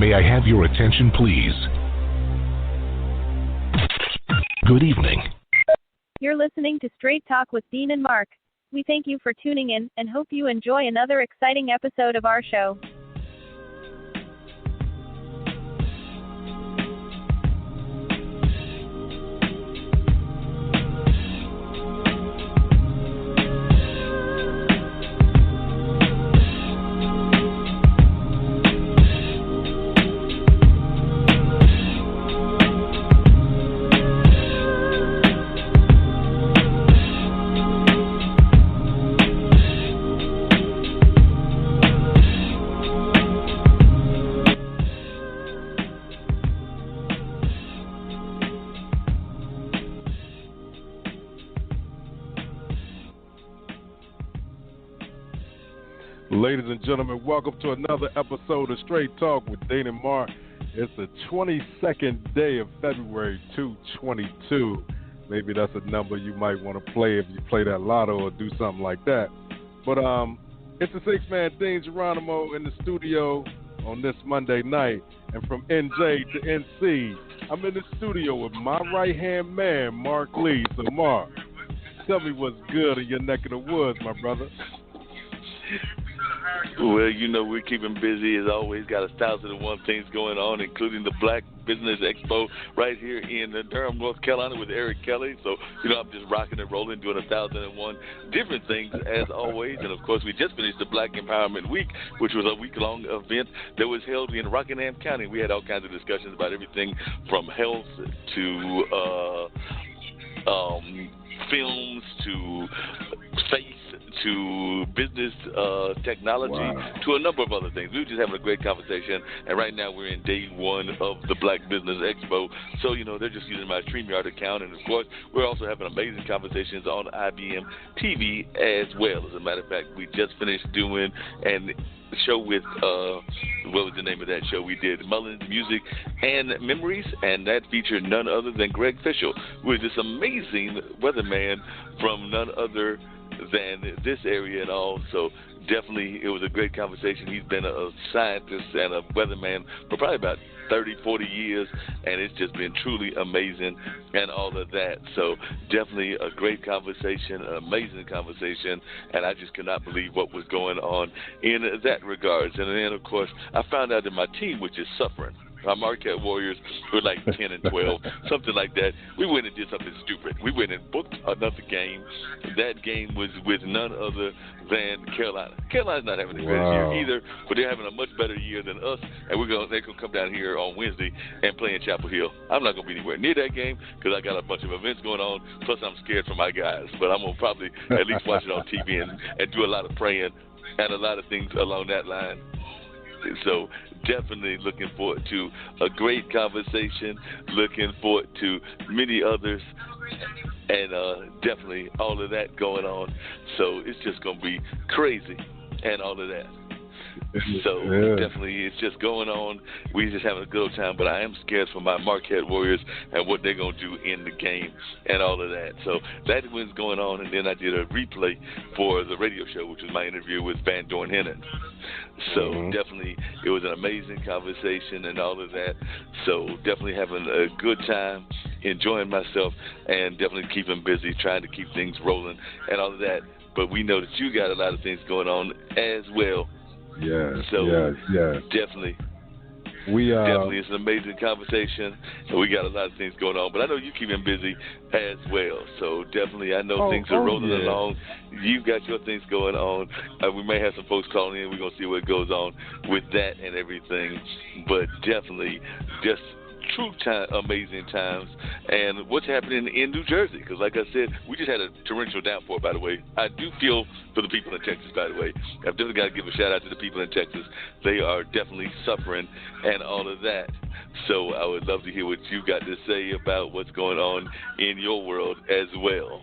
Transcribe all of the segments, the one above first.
May I have your attention, please? Good evening. You're listening to Straight Talk with Dean and Mark. We thank you for tuning in and hope you enjoy another exciting episode of our show. Ladies and gentlemen, welcome to another episode of Straight Talk with Dean and Mark. It's the 22nd day of February 2022. Maybe that's a number you might want to play if you play that lotto or do something like that. But it's the six-man Dean Geronimo in the studio on this Monday night. And from NJ to NC, I'm in the studio with my right-hand man, Mark Lee. So, Mark, tell me what's good in your neck of the woods, my brother. Well, you know, we're keeping busy as always. Got 1,001 things going on, including the Black Business Expo right here in Durham, North Carolina with Eric Kelly. So, you know, I'm just rocking and rolling, doing 1,001 different things as always. And, of course, we just finished the Black Empowerment Week, which was a week-long event that was held in Rockingham County. We had all kinds of discussions about everything from health to films to faith to business technology, to a number of other things. We were just having a great conversation, and right now we're in day one of the Black Business Expo. So, you know, they're just using my StreamYard account, and, of course, we're also having amazing conversations on IBM TV as well. As a matter of fact, we just finished doing a show with, what was the name of that show? We did Mullins Music and Memories, and that featured none other than Greg Fishel, who is this amazing weatherman from none other than this area and all. So definitely it was a great conversation. He's been a scientist and a weatherman for probably about 30, 40 years, and it's just been truly amazing and all of that. So definitely a great conversation, an amazing conversation, and I just could not believe what was going on in that regards. And then, of course, I found out that my team, which is suffering, our Marquette Warriors were like 10 and 12, something like that. We went and did something stupid. We went and booked another game. That game was with none other than Carolina. Carolina's not having a great year either, but they're having a much better year than us, and they're going to come down here on Wednesday and play in Chapel Hill. I'm not going to be anywhere near that game because I got a bunch of events going on, plus I'm scared for my guys, but I'm going to probably at least watch it on TV and do a lot of praying and a lot of things along that line. So definitely looking forward to a great conversation, looking forward to many others, and definitely all of that going on. So it's just going to be crazy and all of that. So definitely it's just going on. We're just having a good old time, but I am scared for my Marquette Warriors and what they're going to do in the game and all of that. So that was going on, and then I did a replay for the radio show, which was my interview with Van Dorn Hennon. So definitely it was an amazing conversation and all of that. So definitely having a good time, enjoying myself, and definitely keeping busy, trying to keep things rolling and all of that. But we know that you got a lot of things going on as well. Yes, so yes. Definitely. Definitely, it's an amazing conversation, and we got a lot of things going on. But I know you keep him busy as well, so definitely I know things are rolling along. You've got your things going on. We may have some folks calling in. We're going to see what goes on with that and everything. But definitely just amazing times. And what's happening in New Jersey, because like I said, we just had a torrential downpour, by the way. I do feel for the people in Texas, by the way. I've definitely got to give a shout out to the people in Texas. They are definitely suffering and all of that. So I would love to hear what you got to say about what's going on in your world as well.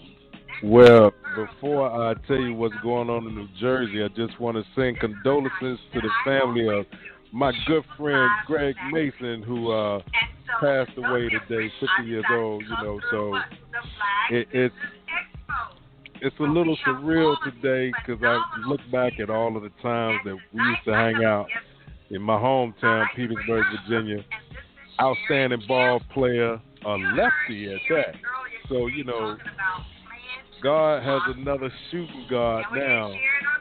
Well, before I tell you what's going on in New Jersey, I just want to send condolences to the family of my good friend Greg Mason, who passed away today, 50 years old. You know, so it's a little surreal today because I look back at all of the times that we used to hang out in my hometown, Petersburg, Virginia. Outstanding ball player, a lefty at that. So, God has another shooting guard now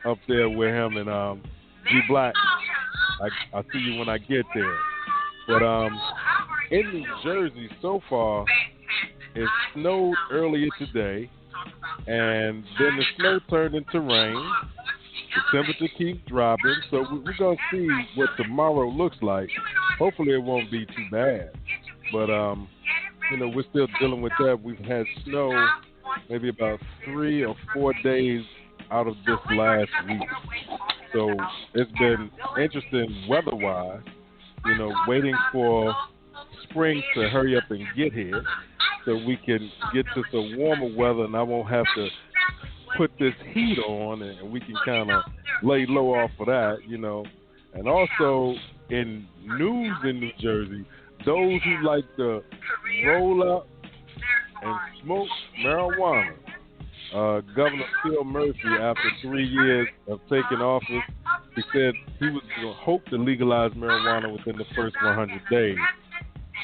up there with him. And G Black, I'll see you when I get there. But in New Jersey so far, it snowed earlier today, and then the snow turned into rain. The temperature keeps dropping, so we're going to see what tomorrow looks like. Hopefully it won't be too bad. But, we're still dealing with that. We've had snow maybe about 3 or 4 days out of this last week. So it's been interesting weather-wise, waiting for spring to hurry up and get here so we can get to some warmer weather and I won't have to put this heat on and we can kind of lay low off of that, And also in news in New Jersey, those who like to roll up and smoke marijuana, Governor Phil Murphy, after 3 years of taking office, he said he was going to hope to legalize marijuana within the first 100 days.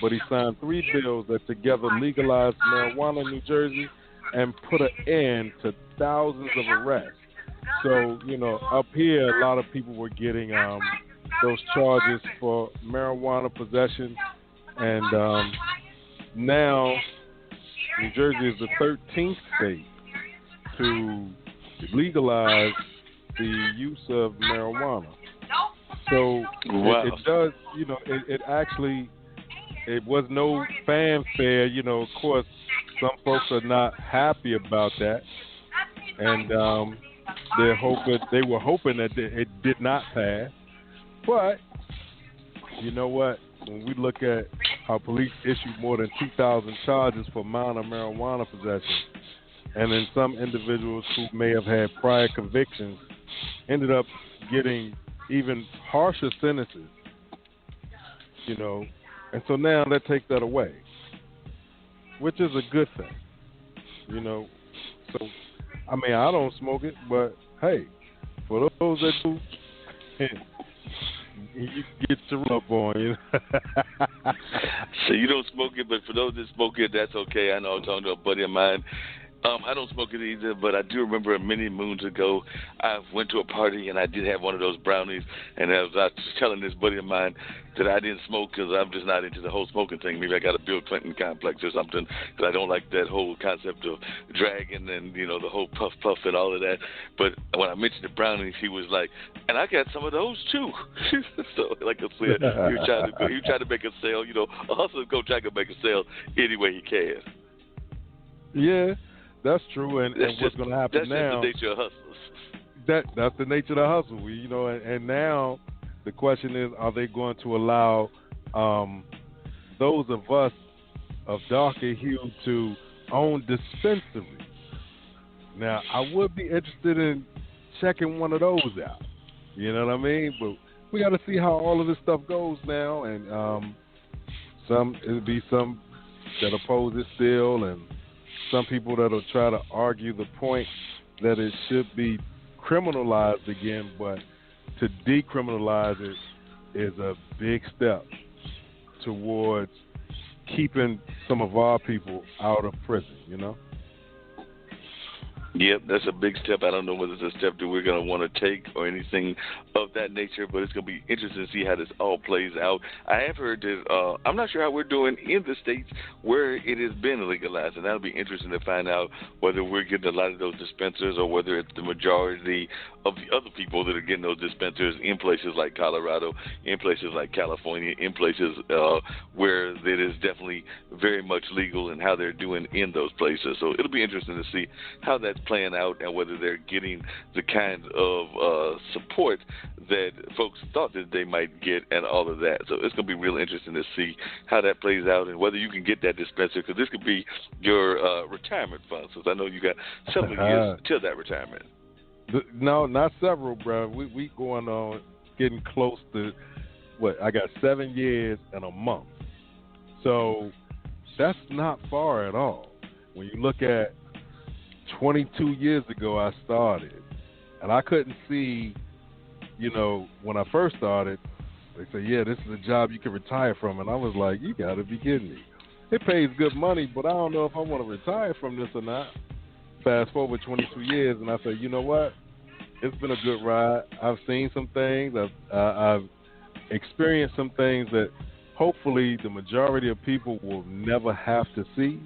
But he signed 3 bills that together legalized marijuana in New Jersey and put an end to thousands of arrests. So, up here, a lot of people were getting those charges for marijuana possession. And now New Jersey is the 13th state to legalize the use of marijuana. So wow. it does, it actually, it was no fanfare. Of course, some folks are not happy about that. And they were hoping that it did not pass. But you know what? When we look at how police issued more than 2,000 charges for minor marijuana possession, and then some individuals who may have had prior convictions ended up getting even harsher sentences, and so now that takes that away, which is a good thing, So, I don't smoke it, but hey, for those that do, you get to rub on, So you don't smoke it, but for those that smoke it, that's okay. I know I was talking to a buddy of mine. I don't smoke it either, but I do remember many moons ago, I went to a party and I did have one of those brownies, and I was telling this buddy of mine that I didn't smoke because I'm just not into the whole smoking thing. Maybe I got a Bill Clinton complex or something, because I don't like that whole concept of dragging and, the whole puff and all of that. But when I mentioned the brownies, he was like, and I got some of those too. So, like I said, you trying to make a sale. A hustler go try to make a sale any way he can. Yeah. That's true, and what's going to happen now? That's the nature of hustlers. That's the nature of the hustle. And now the question is, are they going to allow those of us of darker hue to own dispensaries? Now, I would be interested in checking one of those out. You know what I mean? But we got to see how all of this stuff goes now, and it'll be some that oppose it still, and some people that'll try to argue the point that it should be criminalized again, but to decriminalize it is a big step towards keeping some of our people out of prison, Yep, that's a big step. I don't know whether it's a step that we're going to want to take or anything of that nature, but it's going to be interesting to see how this all plays out. I have heard that I'm not sure how we're doing in the states where it has been legalized, and that'll be interesting to find out whether we're getting a lot of those dispensers or whether it's the majority of the other people that are getting those dispensers in places like Colorado, in places like California, in places where it is definitely very much legal, and how they're doing in those places. So it'll be interesting to see how that's playing out and whether they're getting the kind of support that folks thought that they might get and all of that. So it's going to be real interesting to see how that plays out and whether you can get that dispenser, because this could be your retirement fund, since I know you got several years till that retirement. No, not several, bro. We going on getting close to I got 7 years and a month. So that's not far at all. When you look at 22 years ago, I started, and I couldn't see, when I first started, They say, yeah, this is a job you can retire from. And I was like, you got to be kidding me. It pays good money, but I don't know if I want to retire from this or not. Fast forward 22 years, and I say, you know what? It's been a good ride. I've seen some things. I've experienced some things that hopefully the majority of people will never have to see.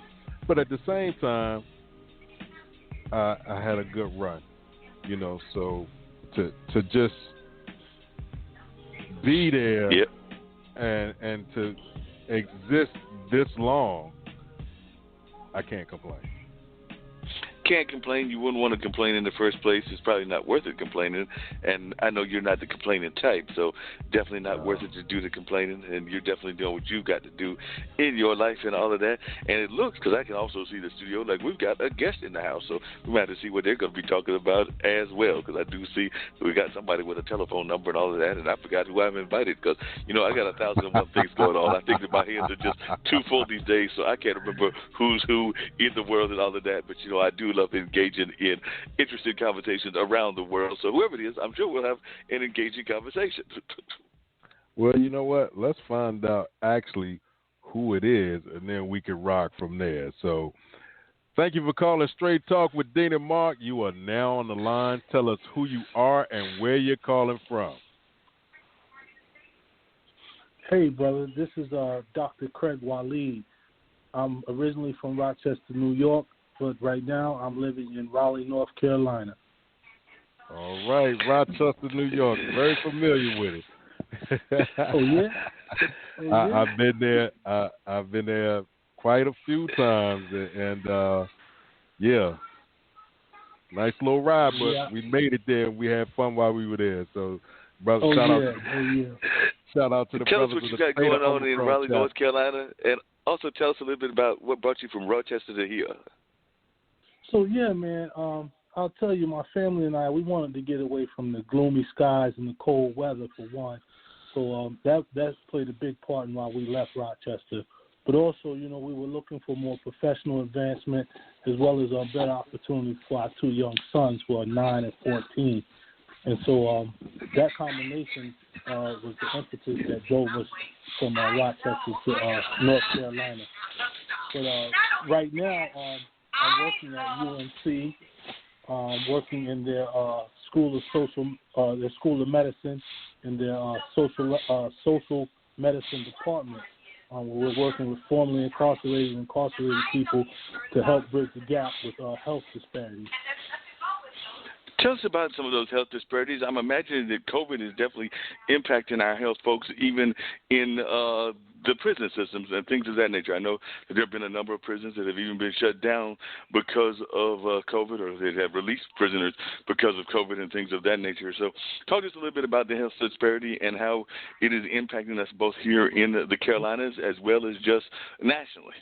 But at the same time, I had a good run, so to just be there yep. and to exist this long, I can't complain. Can't complain. You wouldn't want to complain in the first place. It's probably not worth it complaining. And I know you're not the complaining type, so definitely not worth it to do the complaining. And you're definitely doing what you've got to do in your life and all of that. And it looks, because I can also see the studio, like we've got a guest in the house, so we might have to see what they're going to be talking about as well. Because I do see we got somebody with a telephone number and all of that, and I forgot who I'm invited. Because I got 1,001 things going on. I think that my hands are just too full these days, so I can't remember who's who in the world and all of that. But I do love engaging in interesting conversations around the world. So whoever it is, I'm sure we'll have an engaging conversation. Well, you know what? Let's find out actually who it is, and then we can rock from there. So thank you for calling Straight Talk with Dean and Mark. You are now on the line. Tell us who you are and where you're calling from. Hey, brother. This is Dr. Craig Walid. I'm originally from Rochester, New York, but right now I'm living in Raleigh, North Carolina. All right, Rochester, New York. Very familiar with it. Oh, yeah? I've been there. I've been there quite a few times, and yeah, nice little ride, but we made it there, and we had fun while we were there. So, brother, shout out to the tell brothers. Tell us what you got going on in Raleigh, North Carolina, and also tell us a little bit about what brought you from Rochester to here. So, yeah, man, I'll tell you, my family and I, we wanted to get away from the gloomy skies and the cold weather, for one. So that played a big part in why we left Rochester. But also, we were looking for more professional advancement as well as better opportunities for our two young sons who are 9 and 14. And so that combination was the impetus that drove us from Rochester to North Carolina. But right now, I'm working at UNC, working in their their School of Medicine, in their social medicine department. We're working with formerly incarcerated and incarcerated people to help bridge the gap with health disparities. Tell us about some of those health disparities. I'm imagining that COVID is definitely impacting our health folks, even in the prison systems and things of that nature. I know that there have been a number of prisons that have even been shut down because of COVID, or they have released prisoners because of COVID and things of that nature. So talk to us a little bit about the health disparity and how it is impacting us both here in the Carolinas as well as just nationally.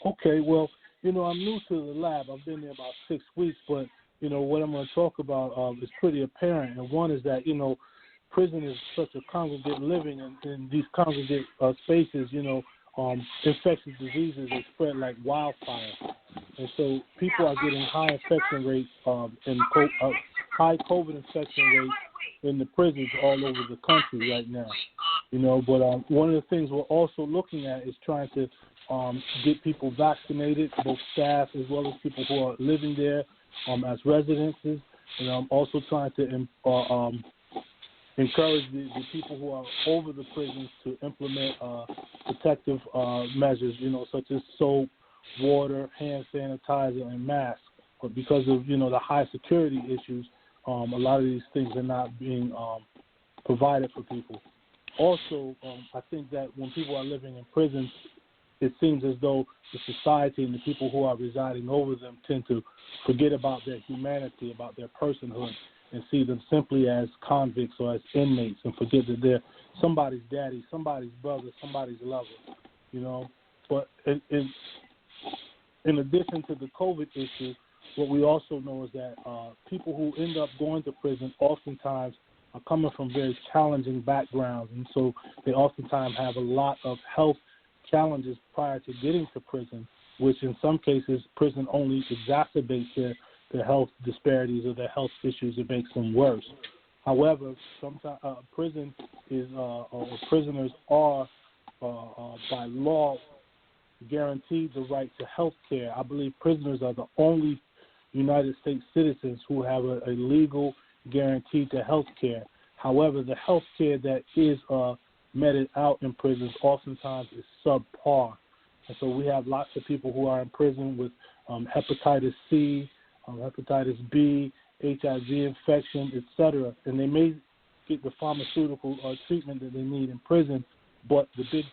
Okay, well, I'm new to the lab. I've been there about 6 weeks, but what I'm going to talk about is pretty apparent. And one is that, prison is such a congregate living, and in these congregate spaces, infectious diseases are spread like wildfire. And so people are getting high infection rates and high COVID infection rates in the prisons all over the country right now. But one of the things we're also looking at is trying to get people vaccinated, both staff as well as people who are living there as residences, and I'm also trying to encourage the people who are over the prisons to implement protective measures, such as soap, water, hand sanitizer, and masks. But because of, the high security issues, a lot of these things are not being provided for people. Also, I think that when people are living in prisons, it seems as though the society and the people who are residing over them tend to forget about their humanity, about their personhood, and see them simply as convicts or as inmates, and forget that they're somebody's daddy, somebody's brother, somebody's lover, But in addition to the COVID issue, what we also know is that people who end up going to prison oftentimes are coming from very challenging backgrounds, and so they oftentimes have a lot of health challenges prior to getting to prison, which in some cases prison only exacerbates their health disparities or their health issues. It makes them worse. However, sometimes prison is or prisoners are by law guaranteed the right to health care. I believe prisoners are the only United States citizens who have a legal guarantee to health care. However, the health care that is meted out in prisons oftentimes is subpar. And so we have lots of people who are in prison with hepatitis C, hepatitis B, HIV infection, etc., and they may get the pharmaceutical treatment that they need in prison, but the big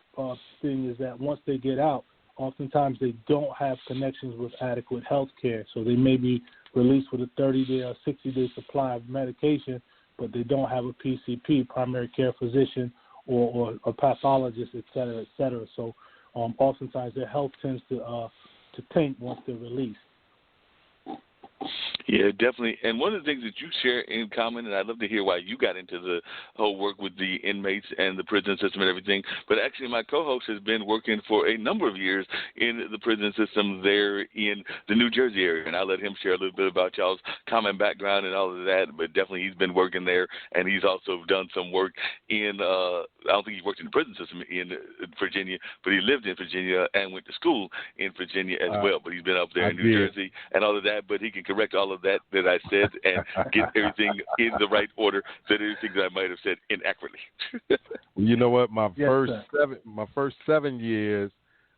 thing is that once they get out, oftentimes they don't have connections with adequate health care. So they may be released with a 30-day or 60-day supply of medication, but they don't have a PCP, primary care physician, or a pathologist, et cetera, et cetera. So oftentimes their health tends to taint once they're released. Yeah, definitely. And one of the things that you share in common, and I'd love to hear why you got into the whole work with the inmates and the prison system and everything, but actually my co-host has been working for a number of years in the prison system there in the New Jersey area, and I'll let him share a little bit about y'all's common background and all of that, but definitely he's been working there, and he's also done some work in, I don't think he worked in the prison system in Virginia, but he lived in Virginia and went to school in Virginia as well, but he's been up there in New Jersey and all of that, but he can correct all of that I said and get everything in the right order, said anything that I might have said inaccurately. You know what? My first 7 years,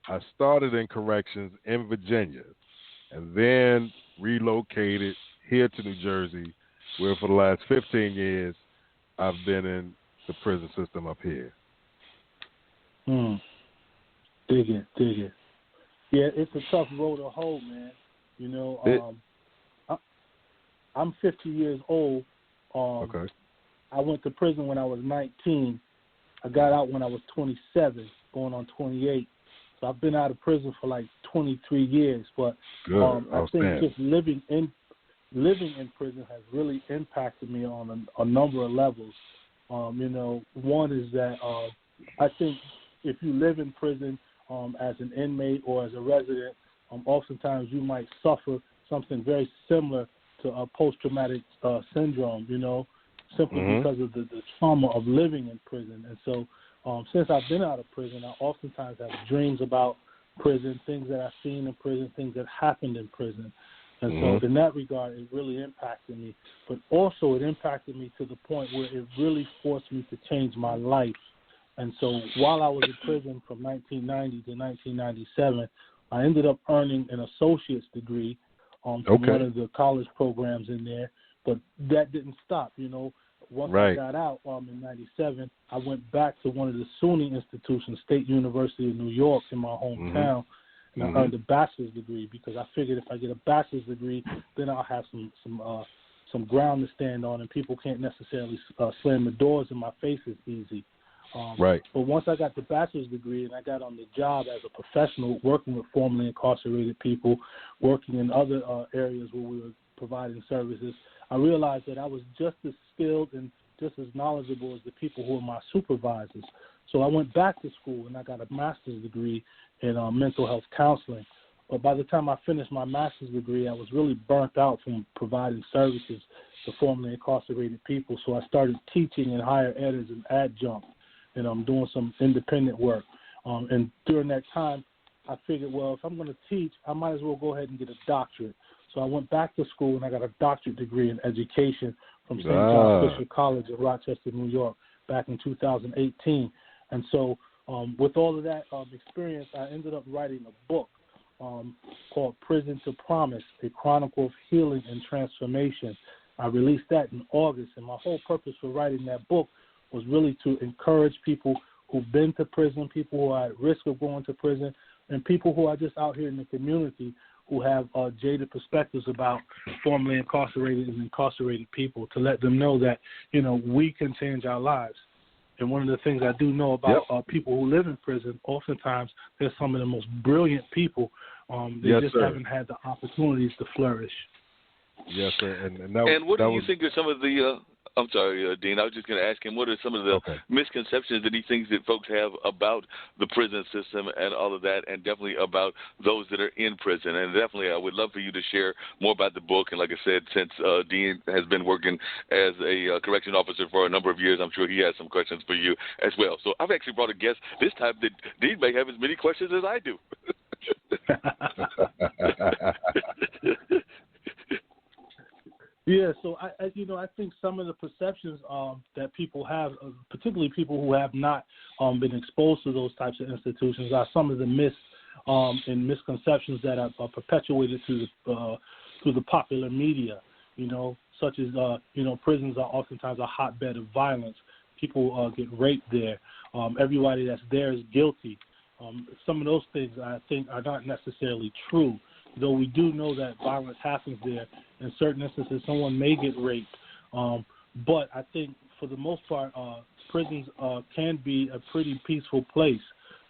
I started in corrections in Virginia and then relocated here to New Jersey, where for the last 15 years I've been in the prison system up here. Dig it. Yeah, it's a tough road to hoe, man. You know, I'm 50 years old. Okay. I went to prison when I was 19. I got out when I was 27, going on 28. So I've been out of prison for like 23 years. But I think just living in prison has really impacted me on a number of levels. You know, one is that I think if you live in prison as an inmate or as a resident, oftentimes you might suffer something very similar to post-traumatic syndrome, you know, simply because of the trauma of living in prison. And so since I've been out of prison, I oftentimes have dreams about prison, things that I've seen in prison, things that happened in prison. And so in that regard, it really impacted me. But also it impacted me to the point where it really forced me to change my life. And so while I was in prison from 1990 to 1997, I ended up earning an associate's degree from one of the college programs in there, but that didn't stop. You know, once I got out in '97, I went back to one of the SUNY institutions, State University of New York, in my hometown, and I earned a bachelor's degree because I figured if I get a bachelor's degree, then I'll have some ground to stand on, and people can't necessarily slam the doors in my face as easy. But once I got the bachelor's degree and I got on the job as a professional, working with formerly incarcerated people, working in other areas where we were providing services, I realized that I was just as skilled and just as knowledgeable as the people who were my supervisors. So I went back to school and I got a master's degree in mental health counseling. But by the time I finished my master's degree, I was really burnt out from providing services to formerly incarcerated people. So I started teaching in higher ed as an adjunct. And I'm doing some independent work. And during that time, I figured, well, if I'm going to teach, I might as well go ahead and get a doctorate. So I went back to school and I got a doctorate degree in education from St. John Fisher College in Rochester, New York, back in 2018. And so with all of that experience, I ended up writing a book called Prison to Promise, A Chronicle of Healing and Transformation. I released that in August, and my whole purpose for writing that book was really to encourage people who've been to prison, people who are at risk of going to prison, and people who are just out here in the community who have jaded perspectives about formerly incarcerated and incarcerated people, to let them know that, you know, we can change our lives. And one of the things I do know about people who live in prison, oftentimes they're some of the most brilliant people. They just haven't had the opportunities to flourish. Yes, sir. And what do you think are some of the I'm sorry, Dean. I was just going to ask him what are some of the misconceptions that he thinks that folks have about the prison system and all of that, and definitely about those that are in prison. And definitely, I would love for you to share more about the book. And like I said, since Dean has been working as a correction officer for a number of years, I'm sure he has some questions for you as well. So I've actually brought a guest this time that Dean may have as many questions as I do. Yeah, so I think some of the perceptions that people have, particularly people who have not been exposed to those types of institutions, are some of the myths and misconceptions that are perpetuated through the popular media. Such as prisons are oftentimes a hotbed of violence. People get raped there. Everybody that's there is guilty. Some of those things I think are not necessarily true, though we do know that violence happens there. In certain instances, someone may get raped. But I think for the most part, prisons can be a pretty peaceful place,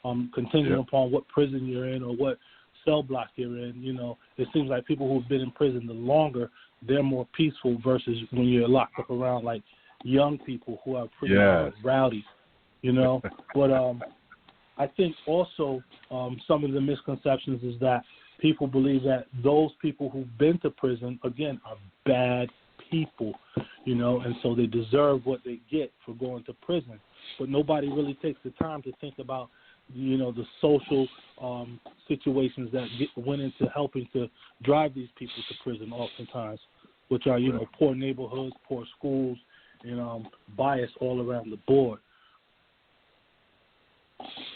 contingent upon what prison you're in or what cell block you're in. It seems like people who've been in prison the longer, they're more peaceful versus when you're locked up around like young people who are pretty rowdy, But I think also some of the misconceptions is that people believe that those people who've been to prison, again, are bad people, and so they deserve what they get for going to prison. But nobody really takes the time to think about, the social situations that went into helping to drive these people to prison oftentimes, which are, poor neighborhoods, poor schools, and bias all around the board.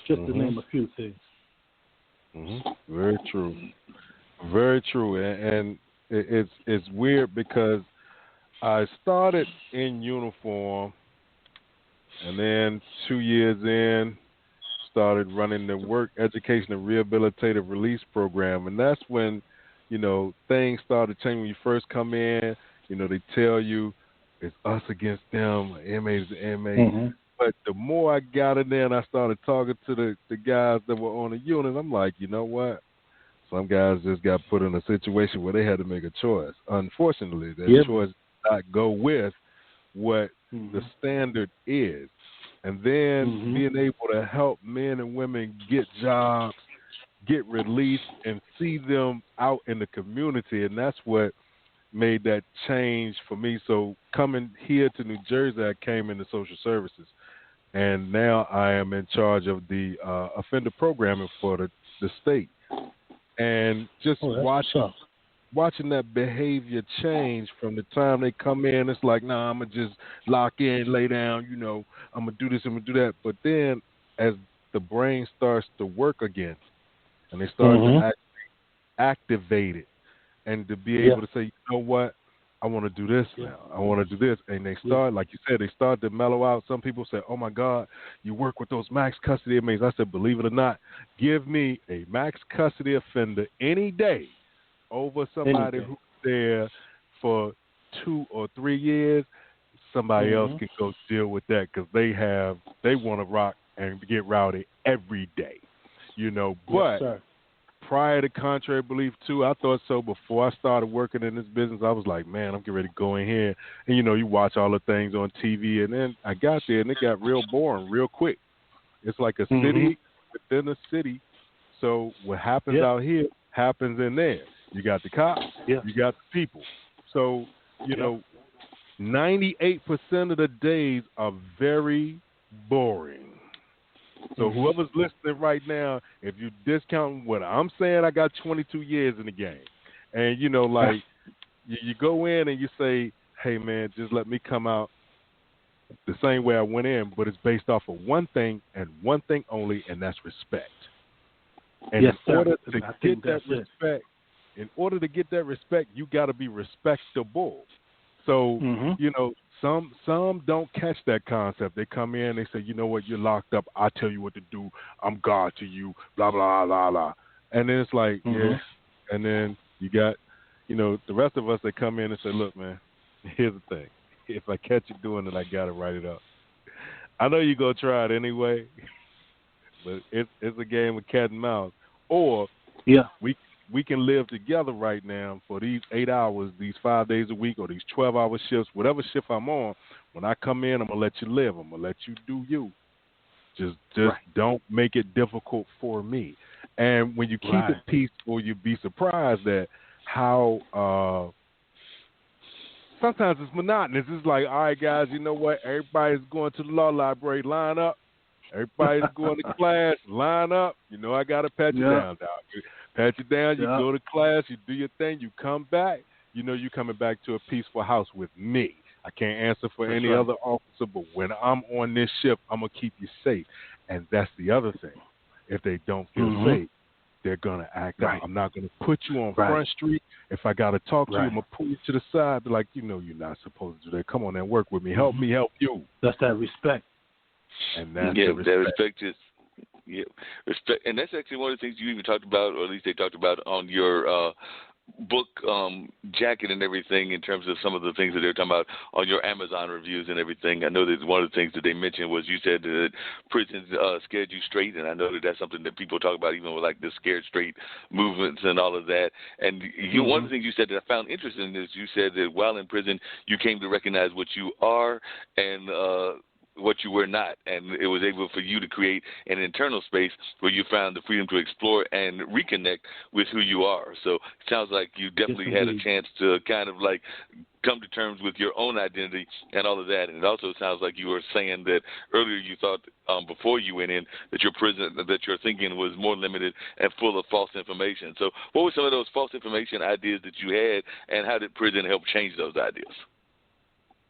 Just to name a few things. Very true. Very true. And it's weird because I started in uniform, and then 2 years in, started running the work education and rehabilitative release program. And that's when, things started changing. When you first come in, they tell you it's us against them, inmates to inmates. But the more I got in there and I started talking to the guys that were on the unit, I'm like, you know what? Some guys just got put in a situation where they had to make a choice. Unfortunately, that choice did not go with what the standard is. And then being able to help men and women get jobs, get released, and see them out in the community. And that's what made that change for me. So coming here to New Jersey, I came into social services. And now I am in charge of the offender programming for the state. And just watching that behavior change from the time they come in, it's like, nah, I'm going to just lock in, lay down, I'm going to do this, I'm going to do that. But then as the brain starts to work again and they start to activate it and to be able to say, you know what, I want to do this now. I want to do this. And they start, like you said, they start to mellow out. Some people say, oh, my God, you work with those max custody inmates. I said, believe it or not, give me a max custody offender any day over somebody who's there for 2 or 3 years. Somebody else can go deal with that because they want to rock and get rowdy every day, But prior to contrary belief, too, I thought so. Before I started working in this business, I was like, man, I'm getting ready to go in here. And, you watch all the things on TV. And then I got there, and it got real boring real quick. It's like a city within a city. So what happens out here happens in there. You got the cops. You got the people. So, 98% of the days are very boring. So whoever's listening right now, if you discount what I'm saying, I got 22 years in the game. And, you go in and you say, hey, man, just let me come out the same way I went in, but it's based off of one thing and one thing only, and that's respect. And in order to get that respect, you got to be respectable. So, some don't catch that concept. They come in, they say, you know what, you're locked up. I tell you what to do. I'm God to you, blah, blah, blah, blah. And then it's like, And then you got, the rest of us that come in and say, look, man, here's the thing. If I catch you doing it, I got to write it up. I know you're going to try it anyway, but it's a game of cat and mouse. Or we we can live together right now for these 8 hours, these 5 days a week, or these 12-hour shifts, whatever shift I'm on. When I come in, I'm gonna let you live. I'm gonna let you do you. Just don't make it difficult for me. And when you keep it peaceful, you'd be surprised at how sometimes it's monotonous. It's like, all right, guys, you know what? Everybody's going to the law library. Line up. Everybody's going to class. Line up. You know, I got to pat you down, dog. Pat you down. You go to class. You do your thing. You come back. You know you're coming back to a peaceful house with me. I can't answer for any other officer, but when I'm on this shift, I'm going to keep you safe. And that's the other thing. If they don't feel safe, they're going to act out. I'm not going to put you on Front Street. If I got to talk to you, I'm going to pull you to the side. Be like, you know you're not supposed to do that. Come on and work with me. Help me help you. That's that respect. And that's that respect is respect. And that's actually one of the things you even talked about, or at least they talked about on your book jacket and everything, in terms of some of the things that they're talking about on your Amazon reviews and everything. I know that one of the things that they mentioned was, you said that prisons scared you straight, and I know that that's something that people talk about even with like the scared straight movements and all of that. And you, one of the things you said that I found interesting is you said that while in prison you came to recognize what you are and what you were not, and it was able for you to create an internal space where you found the freedom to explore and reconnect with who you are. So it sounds like you definitely had a chance to kind of like come to terms with your own identity and all of that. And it also sounds like you were saying that earlier you thought before you went in that your thinking was more limited and full of false information. So what were some of those false information ideas that you had, and how did prison help change those ideas?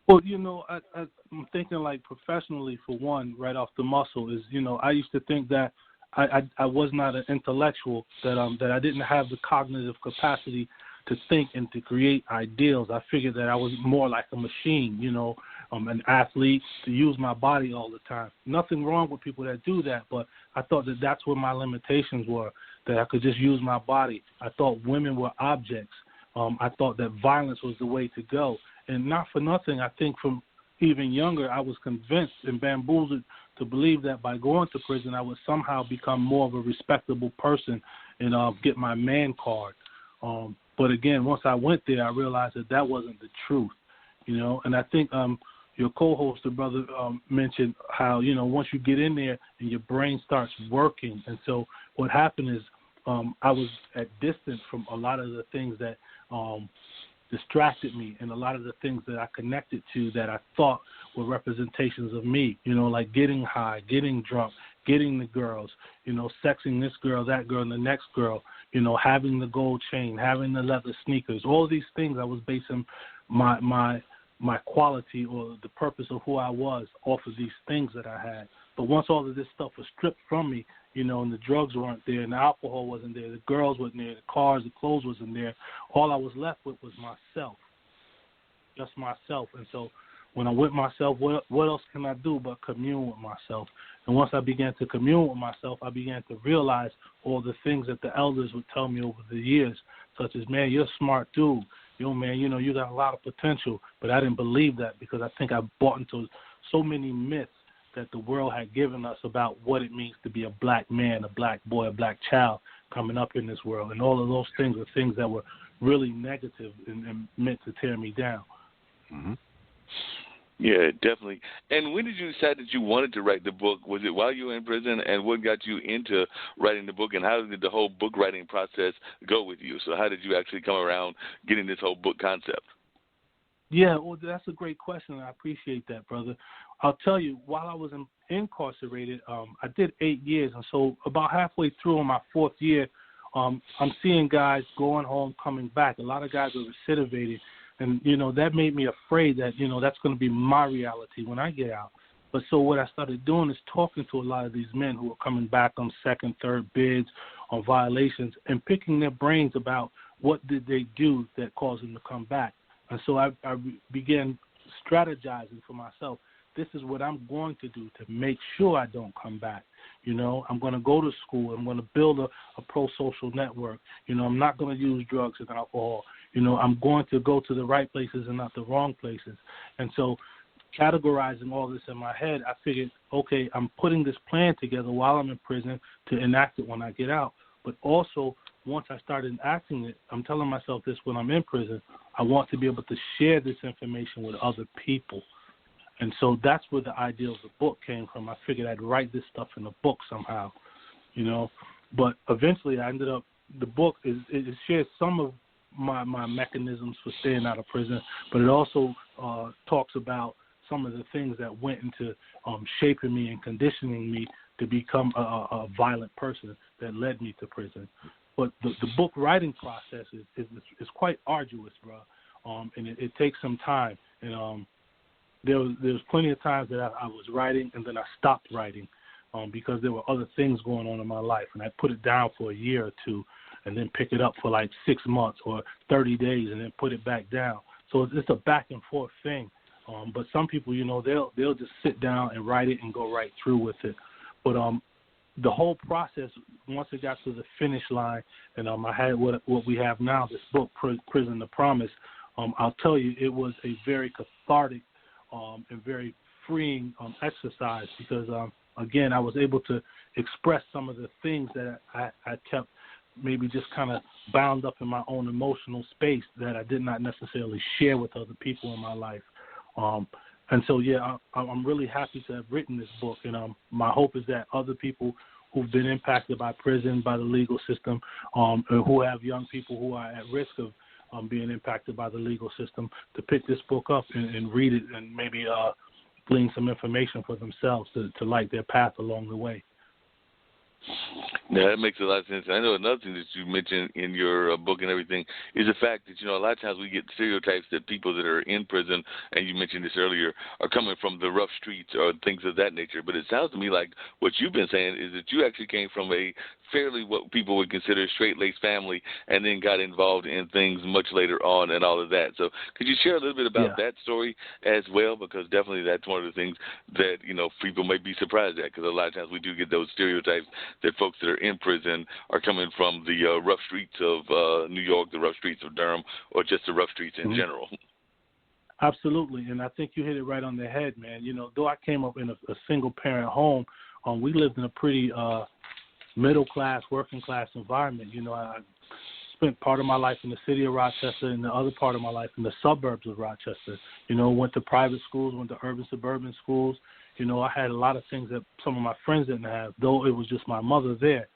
Well, you know, I'm thinking like professionally, for one, right off the muscle is, you know, I used to think that I was not an intellectual, that I didn't have the cognitive capacity to think and to create ideals. I figured that I was more like a machine, you know, an athlete, to use my body all the time. Nothing wrong with people that do that, but I thought that that's where my limitations were, that I could just use my body. I thought women were objects. I thought that violence was the way to go. And not for nothing, I think from even younger, I was convinced and bamboozled to believe that by going to prison, I would somehow become more of a respectable person and get my man card. But again, once I went there, I realized that that wasn't the truth, you know. And I think your co-host, the brother, mentioned how, you know, once you get in there and your brain starts working. And so what happened is I was at distance from a lot of the things that distracted me, and a lot of the things that I connected to that I thought were representations of me, you know, like getting high, getting drunk, getting the girls, you know, sexing this girl, that girl, and the next girl, you know, having the gold chain, having the leather sneakers, all these things I was basing my quality or the purpose of who I was off of these things that I had. But once all of this stuff was stripped from me, you know, and the drugs weren't there, and the alcohol wasn't there, the girls weren't there, the cars, the clothes wasn't there, all I was left with was myself, just myself. And so when I'm with myself, what else can I do but commune with myself? And once I began to commune with myself, I began to realize all the things that the elders would tell me over the years, such as, man, you're a smart dude. Yo, man, you know, you got a lot of potential. But I didn't believe that, because I think I bought into so many myths that the world had given us about what it means to be a black man, a black boy, a black child coming up in this world. And all of those things were things that were really negative and meant to tear me down. Mm-hmm. Yeah, definitely. And when did you decide that you wanted to write the book? Was it while you were in prison? And what got you into writing the book? And how did the whole book writing process go with you? So how did you actually come around getting this whole book concept? Yeah, well, that's a great question, and I appreciate that, brother. I'll tell you, while I was incarcerated, I did 8 years, and so about halfway through in my fourth year, I'm seeing guys going home, coming back. A lot of guys are recidivated, and, you know, that made me afraid that, you know, that's going to be my reality when I get out. But so what I started doing is talking to a lot of these men who are coming back on second, third bids, on violations, and picking their brains about what did they do that caused them to come back. And so I began strategizing for myself. This is what I'm going to do to make sure I don't come back. You know, I'm going to go to school. I'm going to build a pro-social network. You know, I'm not going to use drugs and alcohol. You know, I'm going to go to the right places and not the wrong places. And so categorizing all this in my head, I figured, okay, I'm putting this plan together while I'm in prison to enact it when I get out. But also once I started acting it, I'm telling myself this when I'm in prison, I want to be able to share this information with other people. And so that's where the idea of the book came from. I figured I'd write this stuff in a book somehow, you know. But eventually I ended up, the book, it shares some of my mechanisms for staying out of prison, but it also talks about some of the things that went into shaping me and conditioning me to become a violent person that led me to prison. But the book writing process is quite arduous, bro, and it takes some time. And there was plenty of times that I was writing and then I stopped writing because there were other things going on in my life, and I put it down for a year or two and then pick it up for like 6 months or 30 days and then put it back down. So it's a back and forth thing. But some people, you know, they'll just sit down and write it and go right through with it. But the whole process, once it got to the finish line, and I had what we have now, this book, Prison the Promise, I'll tell you, it was a very cathartic and very freeing exercise because, again, I was able to express some of the things that I kept maybe just kind of bound up in my own emotional space that I did not necessarily share with other people in my life. And so, yeah, I'm really happy to have written this book, and my hope is that other people who've been impacted by prison, by the legal system, who have young people who are at risk of being impacted by the legal system, to pick this book up and read it and maybe glean some information for themselves to light their path along the way. Yeah, that makes a lot of sense. I know another thing that you mentioned in your book and everything is the fact that, you know, a lot of times we get stereotypes that people that are in prison, and you mentioned this earlier, are coming from the rough streets or things of that nature. But it sounds to me like what you've been saying is that you actually came from a fairly what people would consider a straight-laced family and then got involved in things much later on and all of that. So could you share a little bit about that story as well? Because definitely that's one of the things that, you know, people may be surprised at, because a lot of times we do get those stereotypes that folks that are in prison are coming from the rough streets of New York, the rough streets of Durham, or just the rough streets in general. Absolutely, and I think you hit it right on the head, man. You know, though I came up in a single-parent home, we lived in a pretty middle-class, working-class environment. You know, I spent part of my life in the city of Rochester and the other part of my life in the suburbs of Rochester. You know, went to private schools, went to urban suburban schools. You know, I had a lot of things that some of my friends didn't have, though it was just my mother there.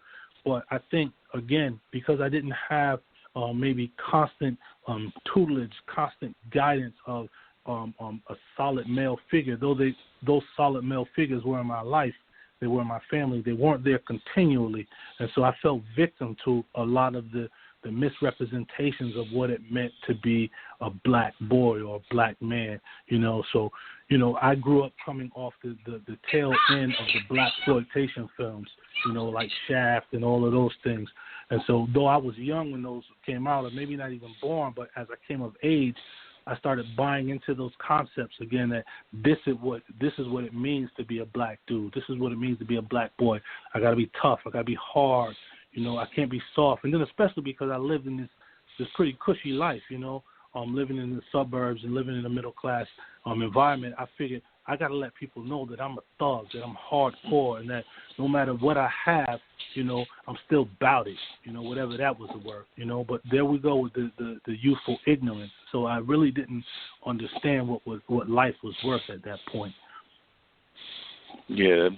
But I think, again, because I didn't have maybe constant tutelage, constant guidance of a solid male figure, though those solid male figures were in my life, they were in my family, they weren't there continually. And so I fell victim to a lot of the misrepresentations of what it meant to be a black boy or a black man, you know. So, you know, I grew up coming off the tail end of the black exploitation films, you know, like Shaft and all of those things. And so though I was young when those came out, or maybe not even born, but as I came of age, I started buying into those concepts again, that this is what it means to be a black dude. This is what it means to be a black boy. I got to be tough. I got to be hard. You know, I can't be soft. And then especially because I lived in this pretty cushy life, you know, living in the suburbs and living in a middle-class environment, I figured I got to let people know that I'm a thug, that I'm hardcore, and that no matter what I have, you know, I'm still about it, you know, whatever that was worth, you know. But there we go with the youthful ignorance. So I really didn't understand what life was worth at that point. Yeah,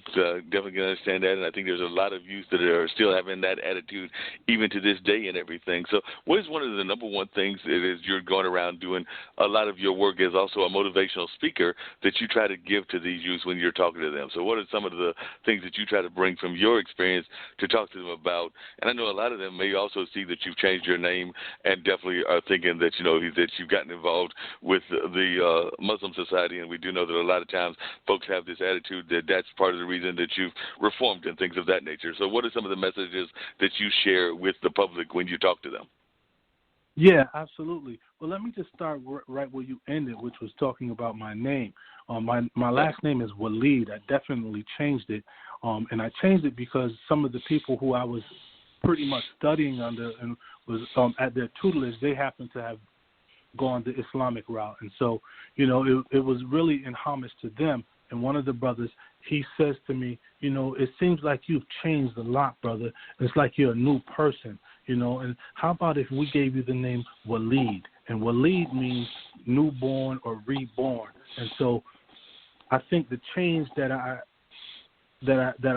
definitely can understand that, and I think there's a lot of youth that are still having that attitude even to this day and everything. So what is one of the number one things that is you're going around doing a lot of your work as also a motivational speaker that you try to give to these youth when you're talking to them? So what are some of the things that you try to bring from your experience to talk to them about? And I know a lot of them may also see that you've changed your name and definitely are thinking that, you know, that you've gotten involved with the Muslim society, and we do know that a lot of times folks have this attitude that that's part of the reason that you've reformed and things of that nature. So what are some of the messages that you share with the public when you talk to them? Yeah, absolutely. Well, let me just start right where you ended, which was talking about my name. My last name is Walid. I definitely changed it, and I changed it because some of the people who I was pretty much studying under and was at their tutelage, they happened to have gone the Islamic route. And so, you know, it was really in homage to them. And one of the brothers, he says to me, you know, it seems like you've changed a lot, brother. It's like you're a new person. And how about if we gave you the name Walid? And Walid means newborn or reborn. And so I think the change that I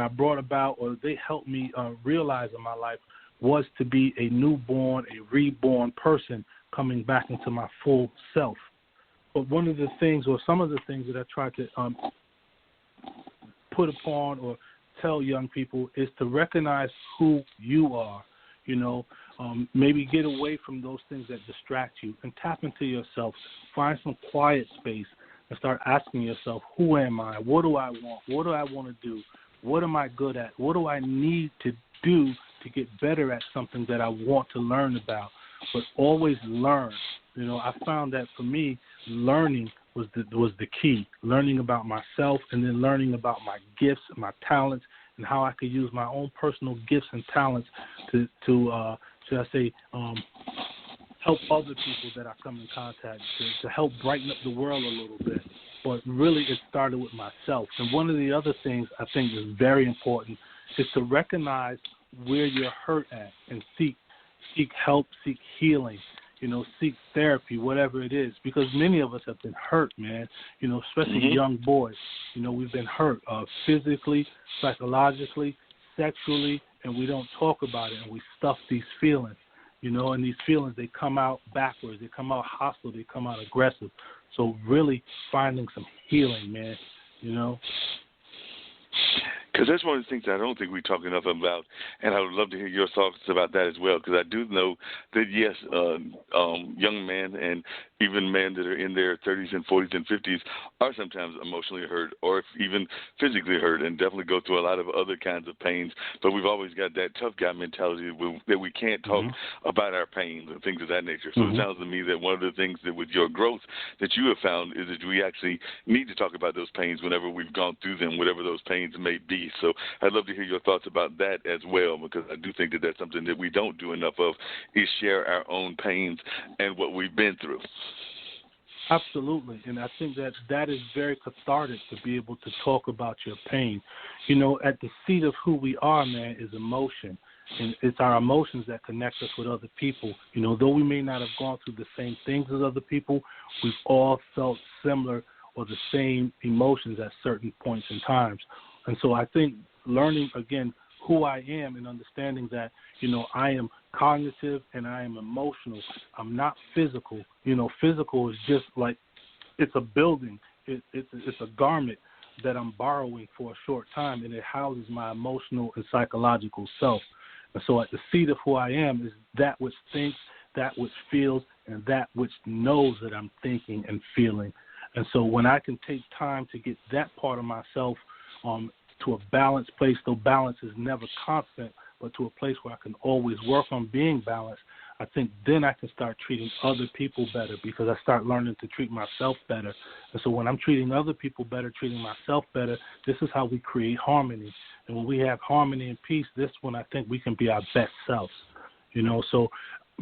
brought about, or they helped me realize in my life, was to be a newborn, a reborn person coming back into my full self. But one of the things, or some of the things that I try to put upon or tell young people is to recognize who you are. Maybe get away from those things that distract you and tap into yourself. Find some quiet space and start asking yourself, who am I? What do I want? What do I want to do? What am I good at? What do I need to do to get better at something that I want to learn about? But always learn. I found that for me, learning was the key. Learning about myself, and then learning about my gifts, my talents, and how I could use my own personal gifts and talents to should I say, help other people that I come in contact to help brighten up the world a little bit. But really, it started with myself. And one of the other things I think is very important is to recognize where you're hurt at and seek help, seek healing, seek therapy, whatever it is, because many of us have been hurt, man, especially young boys. We've been hurt physically, psychologically, sexually, and we don't talk about it, and we stuff these feelings, and these feelings, they come out backwards, they come out hostile, they come out aggressive. So really finding some healing, man, Because that's one of the things I don't think we talk enough about, and I would love to hear your thoughts about that as well, because I do know that, yes, young men and even men that are in their 30s and 40s and 50s are sometimes emotionally hurt or even physically hurt and definitely go through a lot of other kinds of pains. But we've always got that tough guy mentality that we can't talk about our pains and things of that nature. So it sounds to me that one of the things that with your growth that you have found is that we actually need to talk about those pains whenever we've gone through them, whatever those pains may be. So I'd love to hear your thoughts about that as well, because I do think that that's something that we don't do enough of, is share our own pains and what we've been through. Absolutely, and I think that is very cathartic to be able to talk about your pain. At the seat of who we are, man, is emotion, and it's our emotions that connect us with other people. Though we may not have gone through the same things as other people, we've all felt similar or the same emotions at certain points in times. And so I think learning, again, who I am and understanding that, I am cognitive and I am emotional. I'm not physical. Physical is just like, it's a building. It's a garment that I'm borrowing for a short time, and it houses my emotional and psychological self. And so at the seat of who I am is that which thinks, that which feels, and that which knows that I'm thinking and feeling. And so when I can take time to get that part of myself to a balanced place, though balance is never constant, but to a place where I can always work on being balanced, I think then I can start treating other people better, because I start learning to treat myself better. And so when I'm treating other people better, treating myself better, this is how we create harmony. And when we have harmony and peace, this one I think we can be our best selves. So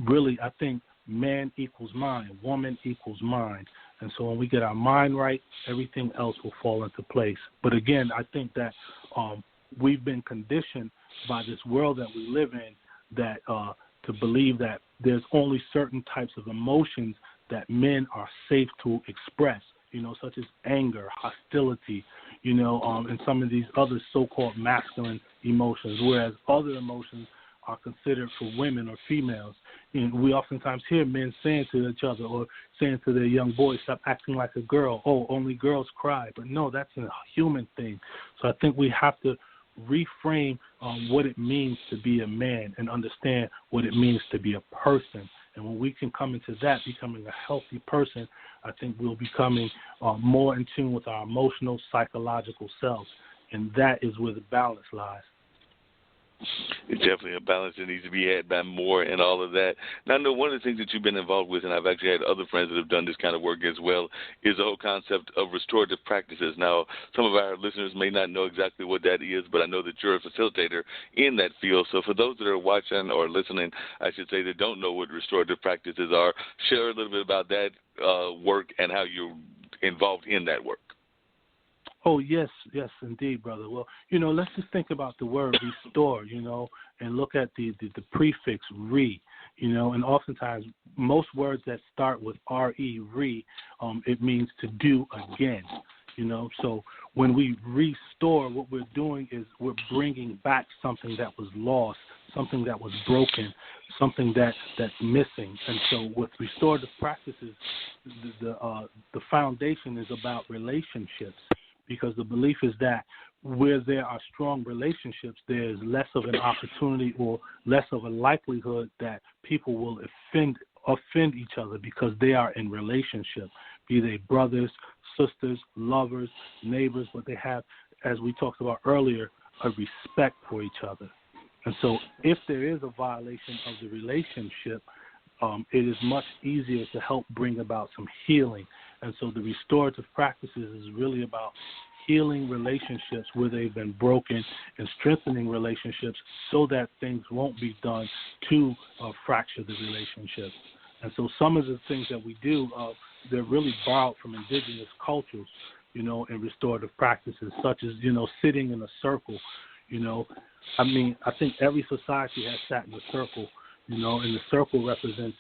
really I think man equals mind, woman equals mind. And so when we get our mind right, everything else will fall into place. But again, I think that we've been conditioned by this world that we live in that to believe that there's only certain types of emotions that men are safe to express, such as anger, hostility, and some of these other so-called masculine emotions, whereas other emotions are considered for women or females. And we oftentimes hear men saying to each other or saying to their young boys, stop acting like a girl. Oh, only girls cry. But no, that's a human thing. So I think we have to reframe what it means to be a man and understand what it means to be a person. And when we can come into that, becoming a healthy person, I think we'll becoming more in tune with our emotional, psychological selves. And that is where the balance lies. It's definitely a balance that needs to be had by more and all of that. Now, I know one of the things that you've been involved with, and I've actually had other friends that have done this kind of work as well, is the whole concept of restorative practices. Now, some of our listeners may not know exactly what that is, but I know that you're a facilitator in that field. So for those that are watching or listening, I should say, that don't know what restorative practices are, share a little bit about that work and how you're involved in that work. Oh, yes, indeed, brother. Well, let's just think about the word restore, and look at the prefix re, and oftentimes most words that start with re, it means to do again, So when we restore, what we're doing is we're bringing back something that was lost, something that was broken, something that's missing. And so with restorative practices, the foundation is about relationships, because the belief is that where there are strong relationships, there's less of an opportunity or less of a likelihood that people will offend each other because they are in relationship, be they brothers, sisters, lovers, neighbors, but they have, as we talked about earlier, a respect for each other. And so if there is a violation of the relationship, it is much easier to help bring about some healing. And so the restorative practices is really about healing relationships where they've been broken and strengthening relationships so that things won't be done to fracture the relationship. And so some of the things that we do, they're really borrowed from indigenous cultures, in restorative practices, such as, sitting in a circle. I think every society has sat in a circle, and the circle represents,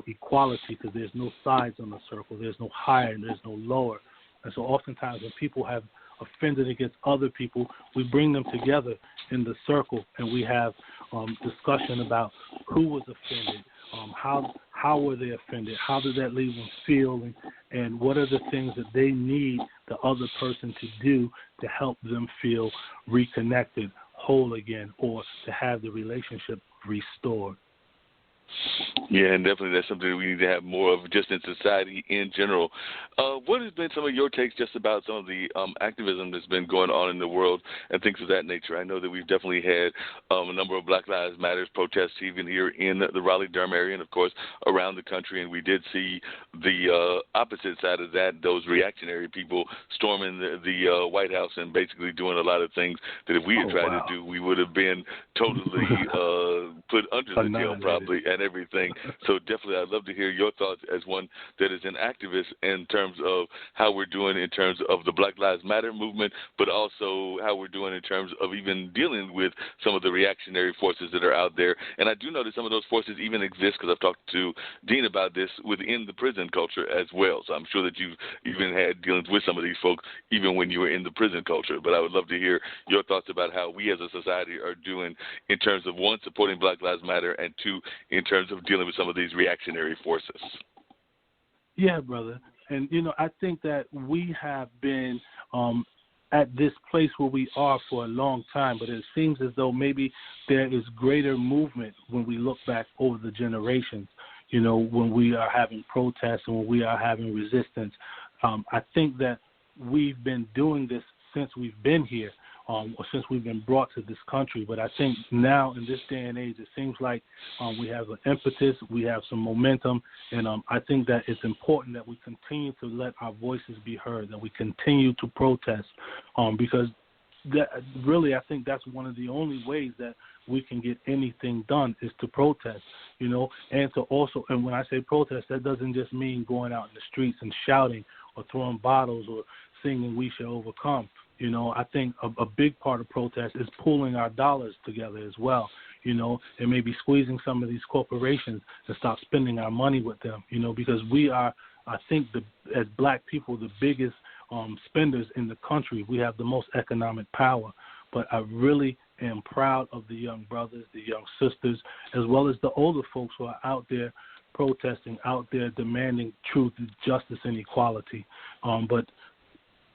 equality, because there's no sides on the circle. There's no higher and there's no lower. And so oftentimes when people have offended against other people, we bring them together in the circle and we have discussion about who was offended, how were they offended, how did that leave them feeling, and what are the things that they need the other person to do to help them feel reconnected, whole again, or to have the relationship restored. Yeah, and definitely that's something that we need to have more of just in society in general. What has been some of your takes just about some of the activism that's been going on in the world and things of that nature? I know that we've definitely had a number of Black Lives Matter protests even here in the Raleigh-Durham area and, of course, around the country. And we did see the opposite side of that, those reactionary people storming the White House and basically doing a lot of things that if we had tried to do, we would have been totally put under the jail probably and everything. So definitely I'd love to hear your thoughts as one that is an activist in terms of how we're doing in terms of the Black Lives Matter movement, but also how we're doing in terms of even dealing with some of the reactionary forces that are out there. And I do know that some of those forces even exist because I've talked to Dean about this within the prison culture as well. So I'm sure that you've even had dealings with some of these folks even when you were in the prison culture. But I would love to hear your thoughts about how we as a society are doing in terms of, one, supporting Black Lives Matter, and two, in terms of dealing with some of these reactionary forces. Yeah, brother. And, I think that we have been at this place where we are for a long time, but it seems as though maybe there is greater movement when we look back over the generations, when we are having protests and when we are having resistance. I think that we've been doing this since we've been here. Or since we've been brought to this country. But I think now in this day and age, it seems like we have an impetus, we have some momentum, and I think that it's important that we continue to let our voices be heard, that we continue to protest, because that really I think that's one of the only ways that we can get anything done is to protest, and to also, and when I say protest, that doesn't just mean going out in the streets and shouting or throwing bottles or singing "We Shall Overcome." I think a big part of protest is pooling our dollars together as well, and maybe squeezing some of these corporations to stop spending our money with them, because we are, I think, as black people, the biggest spenders in the country. We have the most economic power. But I really am proud of the young brothers, the young sisters, as well as the older folks who are out there protesting, out there demanding truth, justice, and equality. But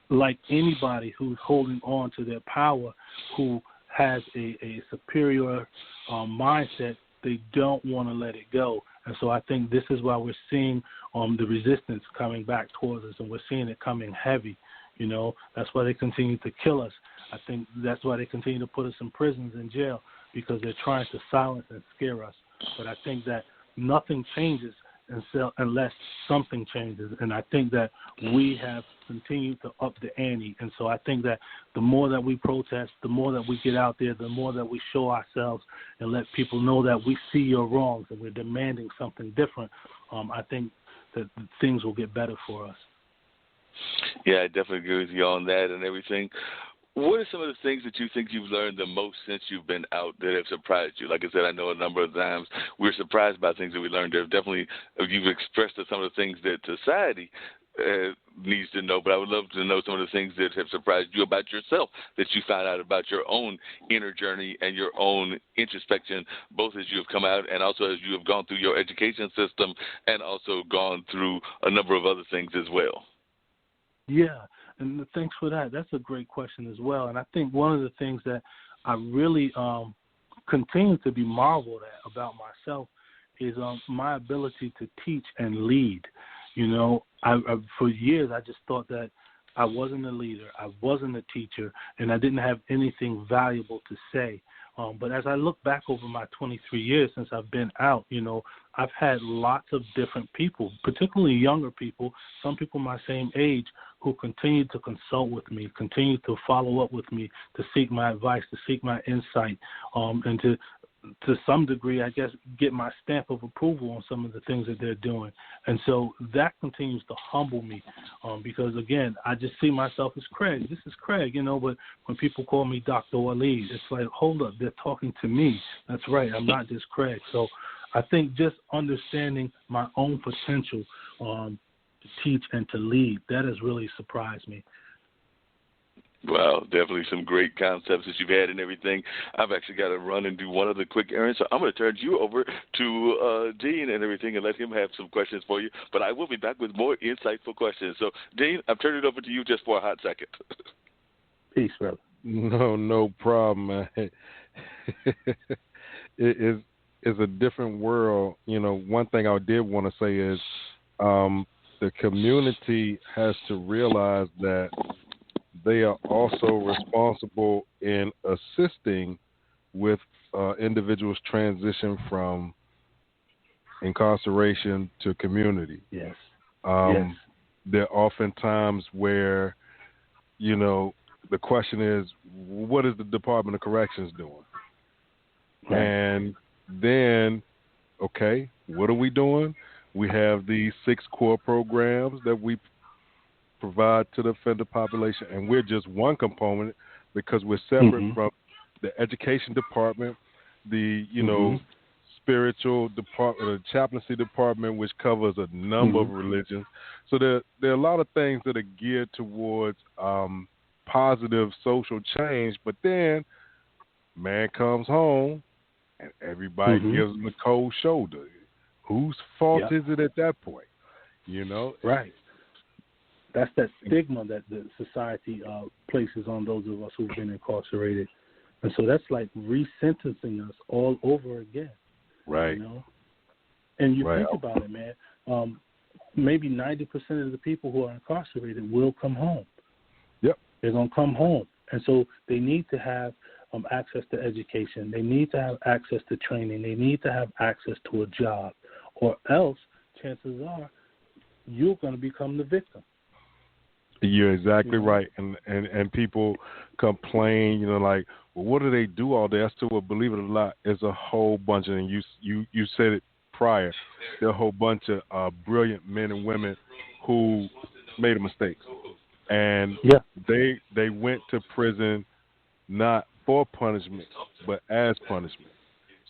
like anybody who's holding on to their power, who has a superior mindset, they don't want to let it go. And so I think this is why we're seeing the resistance coming back towards us, and we're seeing it coming heavy. That's why they continue to kill us. I think that's why they continue to put us in prisons and jail, because they're trying to silence and scare us. But I think that nothing changes unless something changes. And I think that we have continued to up the ante. And so I think that the more that we protest, the more that we get out there, the more that we show ourselves and let people know that we see your wrongs and we're demanding something different, I think that things will get better for us. Yeah, I definitely agree with you on that and everything. What are some of the things that you think you've learned the most since you've been out that have surprised you? Like I said, I know a number of times we're surprised by things that we learned. There definitely, you've expressed some of the things that society needs to know, but I would love to know some of the things that have surprised you about yourself that you found out about your own inner journey and your own introspection, both as you have come out and also as you have gone through your education system and also gone through a number of other things as well. Yeah, and thanks for that. That's a great question as well. And I think one of the things that I really continue to be marveled at about myself is my ability to teach and lead. You know, I for years I just thought that I wasn't a leader, I wasn't a teacher, and I didn't have anything valuable to say. But as I look back over my 23 years since I've been out, you know, I've had lots of different people, particularly younger people, some people my same age, who continue to consult with me, continue to follow up with me, to seek my advice, to seek my insight, and to some degree, I guess, get my stamp of approval on some of the things that they're doing. And so that continues to humble me because, again, I just see myself as Craig. This is Craig, you know, but when people call me Dr. Walid, it's like, hold up, they're talking to me. That's right, I'm not just Craig. So I think just understanding my own potential to teach and to lead, that has really surprised me. Wow, definitely some great concepts that you've had and everything. I've actually got to run and do one other quick errand, so I'm going to turn you over to Dean and everything and let him have some questions for you. But I will be back with more insightful questions. So, Dean, I'm turning it over to you just for a hot second. Peace, brother. No problem, man. It's a different world. You know, one thing I did want to say is the community has to realize that they are also responsible in assisting with individuals transition from incarceration to community. Yes. Yes. There are often times where, you know, the question is, what is the Department of Corrections doing? Right. And then, okay, what are we doing? We have these 6 core programs that we provide to the offender population, and we're just one component because we're separate from the education department, the spiritual department, the chaplaincy department, which covers a number of religions. So there are a lot of things that are geared towards positive social change, but then man comes home and everybody gives him the cold shoulder. Whose fault is it at that point? You know? Right. That's that stigma that the society places on those of us who've been incarcerated. And so that's like resentencing us all over again. Right. You know? And you think about it, man. Maybe 90% of the people who are incarcerated will come home. Yep. They're going to come home. And so they need to have access to education. They need to have access to training. They need to have access to a job. Or else, chances are, you're going to become the victim. You're exactly right. And people complain, you know, like, well, what do they do all day? I still, well, believe it or not, there's a whole bunch of, and you said it prior, there are a whole bunch of brilliant men and women who made a mistake. And they went to prison not for punishment, but as punishment.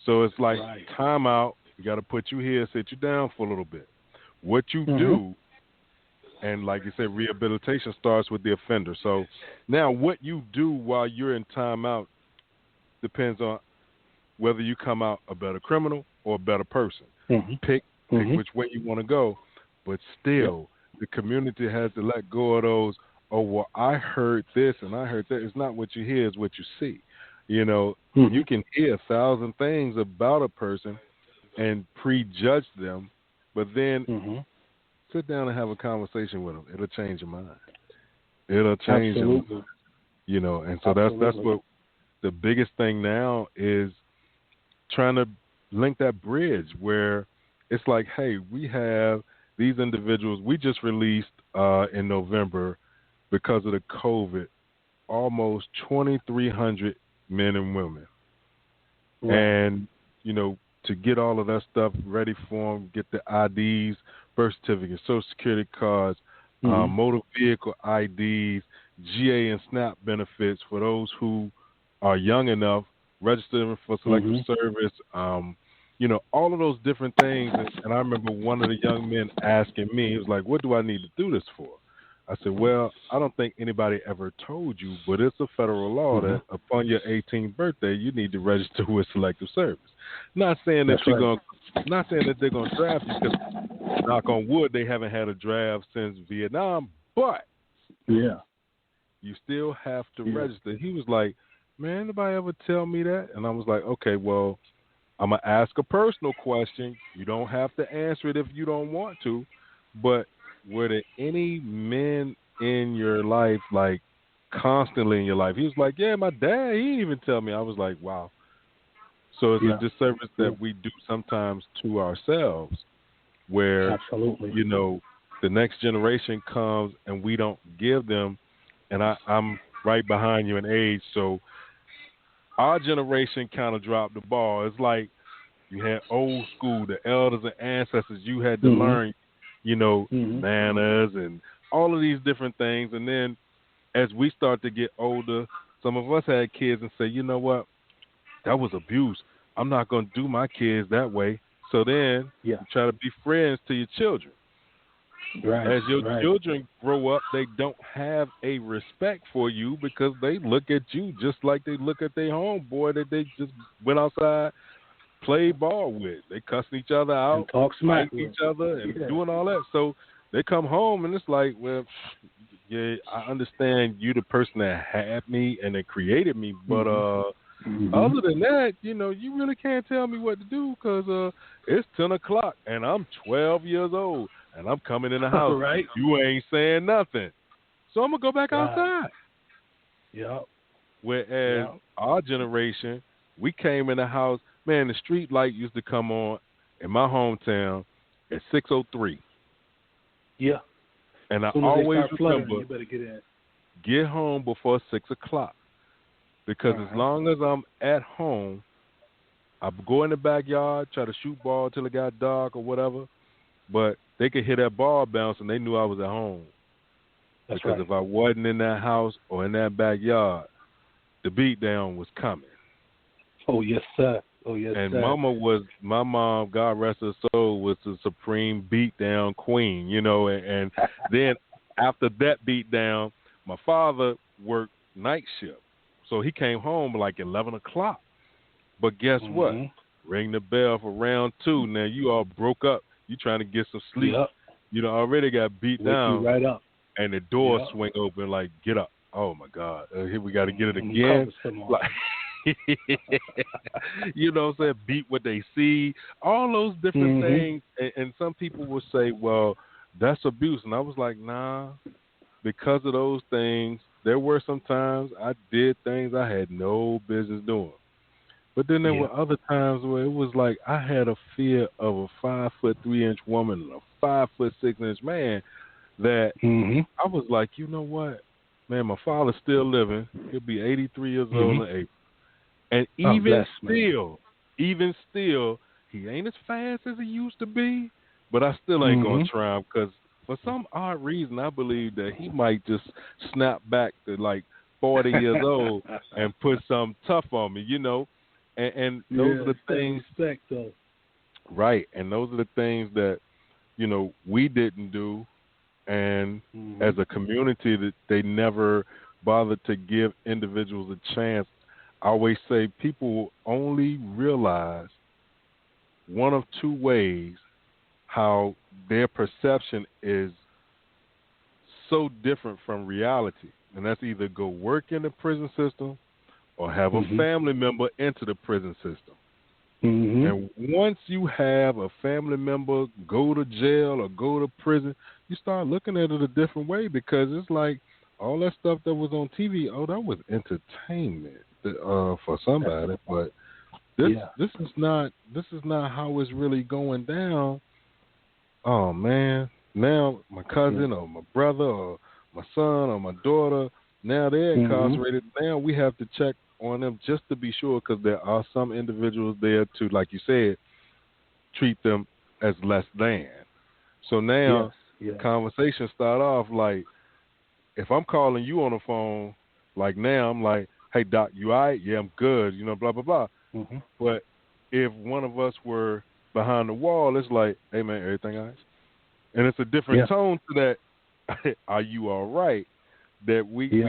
So it's like, time out, we got to put you here, sit you down for a little bit. What you do, and like you said, rehabilitation starts with the offender. So now what you do while you're in timeout depends on whether you come out a better criminal or a better person. Pick which way you want to go. But still, the community has to let go of those, oh, well, I heard this and I heard that. It's not what you hear, it's what you see. You know, you can hear 1,000 things about a person and prejudge them, but then sit down and have a conversation with them. It'll change your mind. It'll change your mind. You know, and so that's what the biggest thing now is, trying to link that bridge where it's like, hey, we have these individuals. We just released in November, because of the COVID, almost 2,300 men and women. And, you know, to get all of that stuff ready for them, get the IDs, birth certificates, Social Security cards, motor vehicle IDs, GA and SNAP benefits for those who are young enough, registering for selective service, all of those different things. And I remember one of the young men asking me, he was like, what do I need to do this for? I said, well, I don't think anybody ever told you, but it's a federal law that upon your 18th birthday, you need to register with selective service. Not saying that not saying that they're going to draft you, because knock on wood, they haven't had a draft since Vietnam, but you still have to register. He was like, man, anybody ever tell me that? And I was like, okay, well, I'm going to ask a personal question. You don't have to answer it if you don't want to, but were there any men in your life, like constantly in your life? He was like, yeah, my dad, he didn't even tell me. I was like, wow. So it's a disservice that we do sometimes to ourselves, where, the next generation comes and we don't give them, and I'm right behind you in age, so our generation kind of dropped the ball. It's like you had old school, the elders and ancestors, you had to learn, manners and all of these different things. And then as we start to get older, some of us had kids and say, you know what, that was abuse. I'm not going to do my kids that way. So then you try to be friends to your children. Right. As your children grow up, they don't have a respect for you because they look at you just like they look at their homeboy that they just went outside, played ball with. They cussing each other out, and talk smack with each other, and doing all that. So they come home and it's like, well, yeah, I understand you the person that had me and that created me, but other than that, you really can't tell me what to do because it's 10 o'clock and I'm 12 years old. And I'm coming in the house. Right. You ain't saying nothing. So I'm going to go back outside. Yeah. Whereas our generation, we came in the house. Man, the street light used to come on in my hometown at 6:03. Yeah. And I always remember, you better get home before 6 o'clock. Because as long as I'm at home, I go in the backyard, try to shoot ball till it got dark or whatever. But they could hear that ball bounce and they knew I was at home. Because if I wasn't in that house or in that backyard, the beat down was coming. Oh, yes, sir. Oh, yes, and sir. My mom, God rest her soul, was the supreme beat down queen, and then after that beat down, my father worked night shift. So he came home like 11 o'clock. But guess what? Ring the bell for round 2. Now you all broke up. You trying to get some sleep. Yep. Already got beat down. Right up. And the door swing open like, get up. Oh, my God. Here we got to get it again. Like, you know what I'm saying? Beat what they see. All those different things. And some people will say, well, that's abuse. And I was like, nah. Because of those things, there were some times I did things I had no business doing. But then there were other times where it was like I had a fear of a 5'3" woman and a 5'6" man that I was like, you know what, man, my father's still living. He'll be 83 years old in April, and even still, he ain't as fast as he used to be. But I still ain't gonna try him because for some odd reason I believe that he might just snap back to like 40 years old and put something tough on me, And those are the things, right? And those are the things that we didn't do, and as a community, that they never bothered to give individuals a chance. I always say people only realize one of two ways how their perception is so different from reality, and that's either go work in the prison system or have a family member enter the prison system. And once you have a family member go to jail or go to prison, you start looking at it a different way because it's like all that stuff that was on TV, that was entertainment for somebody. But this is not how it's really going down. Oh, man. Now my cousin or my brother or my son or my daughter, now they're incarcerated. Now we have to check on them just to be sure, because there are some individuals there to, like you said, treat them as less than. So now conversation start off like, if I'm calling you on the phone, like now, I'm like, hey, Doc, you all right? Yeah, I'm good, blah, blah, blah. Mm-hmm. But if one of us were behind the wall, it's like, hey, man, everything all right? And it's a different tone to that, are you all right? That we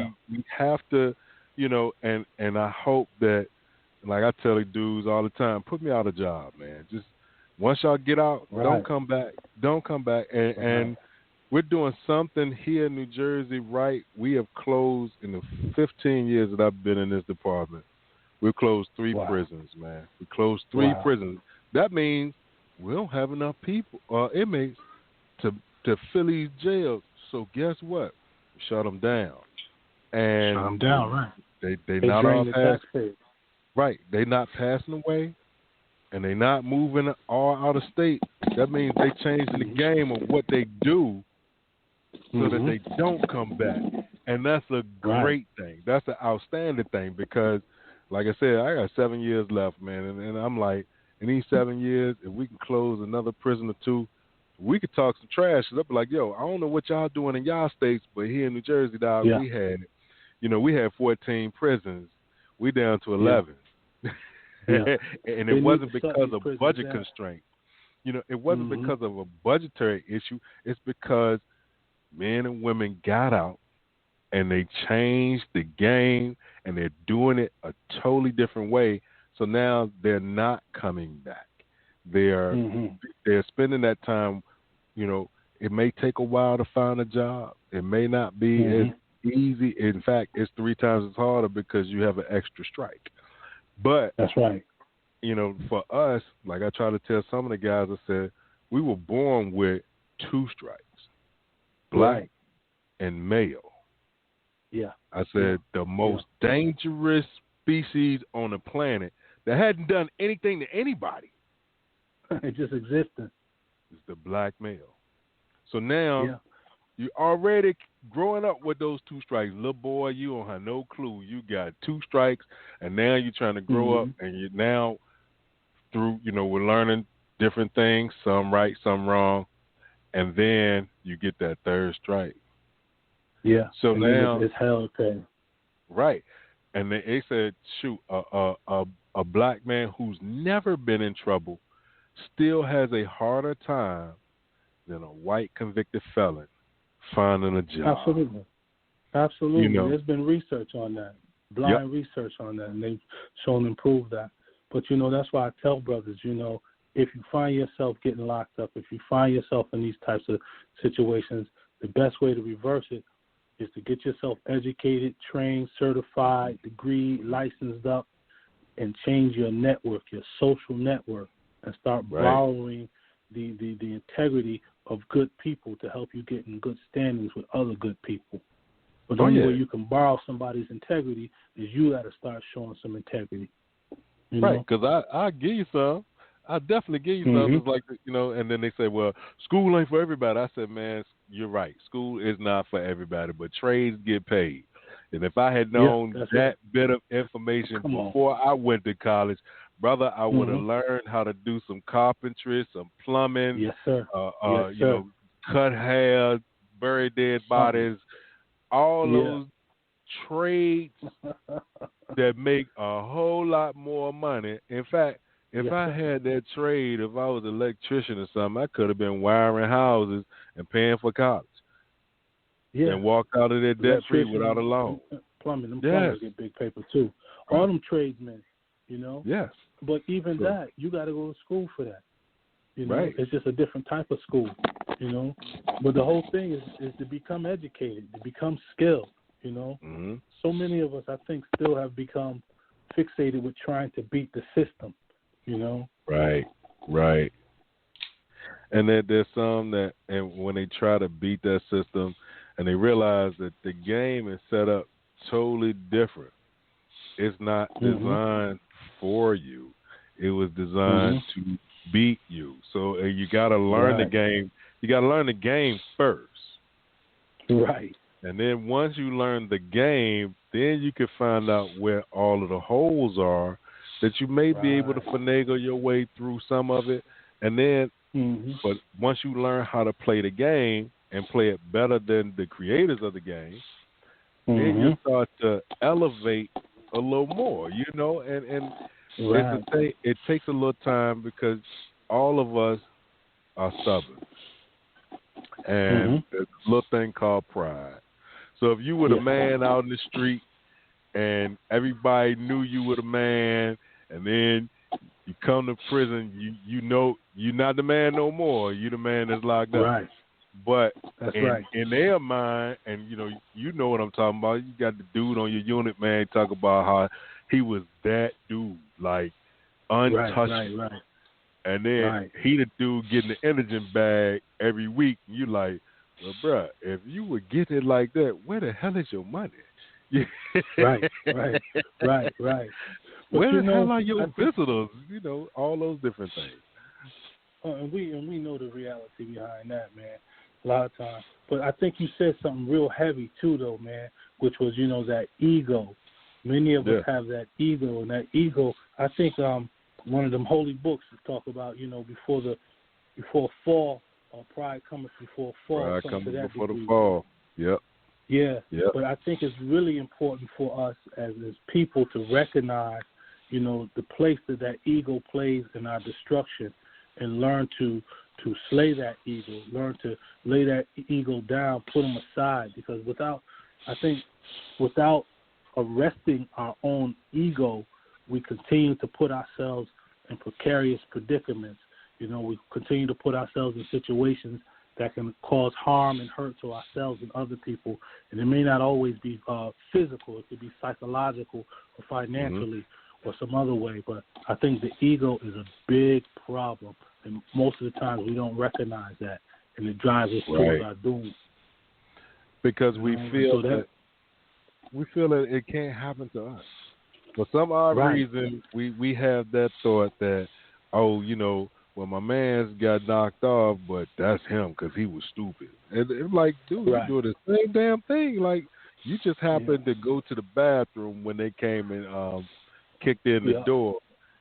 have to, and I hope that, like I tell the dudes all the time, put me out of job, man. Just once y'all get out, don't come back. Don't come back. And we're doing something here in New Jersey right. We have closed, in the 15 years that I've been in this department, we've closed 3 prisons, man. We closed 3 prisons. That means we don't have enough people or inmates to fill these jails. So guess what? We shut them down. And shut them down, right. They not all passing. Right. They not passing away, and they not moving all out of state. That means they changing the game of what they do so that they don't come back. And that's a great thing. That's an outstanding thing because, like I said, I got 7 years left, man. And I'm like, in these 7 years, if we can close another prison or 2, we could talk some trash. I'll be like, yo, I don't know what y'all doing in y'all states, but here in New Jersey, dog, we had 14 prisons. We down to 11. And it wasn't because of budget constraints. It wasn't because of a budgetary issue. It's because men and women got out and they changed the game and they're doing it a totally different way. So now they're not coming back. They're spending that time, it may take a while to find a job. It may not be as easy. In fact, it's 3 times as harder because you have an extra strike. But that's right. For us, like I try to tell some of the guys, I said, we were born with 2 strikes, black and male. Yeah. I said the most dangerous species on the planet that hadn't done anything to anybody. It just existed. It's the black male. So now you already growing up with those 2 strikes. Little boy, you don't have no clue. You got 2 strikes, and now you're trying to grow up, and you now through, we're learning different things, some right, some wrong, and then you get that 3rd strike. Yeah. So and now it's hell okay. Right. And they said, shoot, a black man who's never been in trouble still has a harder time than a white convicted felon finding a job. Absolutely. There's been research on that, blind research on that, and they've shown and proved that. But, that's why I tell brothers, if you find yourself getting locked up, if you find yourself in these types of situations, the best way to reverse it is to get yourself educated, trained, certified, degree, licensed up, and change your network, your social network, and start borrowing the integrity of good people to help you get in good standings with other good people. But the only way you can borrow somebody's integrity is you got to start showing some integrity. Right, because I give you some. I definitely give you some. It's like, and then they say, well, school ain't for everybody. I said, man, you're right. School is not for everybody, but trades get paid. And if I had known that bit of information before I went to college, brother, I would have learned how to do some carpentry, some plumbing, yes, sir. Cut hair, bury dead bodies, all those trades that make a whole lot more money. In fact, if I had that trade, if I was an electrician or something, I could have been wiring houses and paying for college. Yeah. And walked out of there debt-free without a loan. Plumbers get big paper, too. All them tradesmen, Yes. But even that, you got to go to school for that. It's just a different type of school, But the whole thing is to become educated, to become skilled, So many of us, I think, still have become fixated with trying to beat the system, Right. And there's some that, and when they try to beat that system, and they realize that the game is set up totally different. It's not designed for you. It was designed to beat you. So you got to learn the game. You got to learn the game first. Right. And then once you learn the game, then you can find out where all of the holes are that you may be able to finagle your way through some of it. And then, but once you learn how to play the game and play it better than the creators of the game, then you start to elevate a little more, and it's a thing, it takes a little time because all of us are stubborn. And there's a little thing called pride. So if you were the man out in the street and everybody knew you were the man, and then you come to prison, you know you're not the man no more. You're the man that's locked up. Right. But that's in their mind, and you know what I'm talking about. You got the dude on your unit, man, talk about how he was that dude, like untouchable. Right. And then he the dude getting the energy bag every week. And you like, well, bruh, if you were getting it like that, where the hell is your money? Right. Where the hell are your visitors? All those different things. And we know the reality behind that, man. A lot of times. But I think you said something real heavy too, though, man, which was that ego. Many of us have that ego, and that ego. I think one of them holy books that talk about before fall, pride cometh before fall. Pride cometh before the fall. Yep. Yeah. But I think it's really important for us as people to recognize, the place that ego plays in our destruction, and learn to slay that ego, learn to lay that ego down, put them aside. Because without arresting our own ego, we continue to put ourselves in precarious predicaments. We continue to put ourselves in situations that can cause harm and hurt to ourselves and other people. And it may not always be physical. It could be psychological or financially or some other way. But I think the ego is a big problem. And most of the times we don't recognize that. And it drives us towards our doom. Because we feel that it can't happen to us. For some odd reason, we have that thought that, well, my man's got knocked off, but that's him because he was stupid. And it's like, dude, you're doing the same damn thing. Like, you just happened to go to the bathroom when they came and kicked in the door,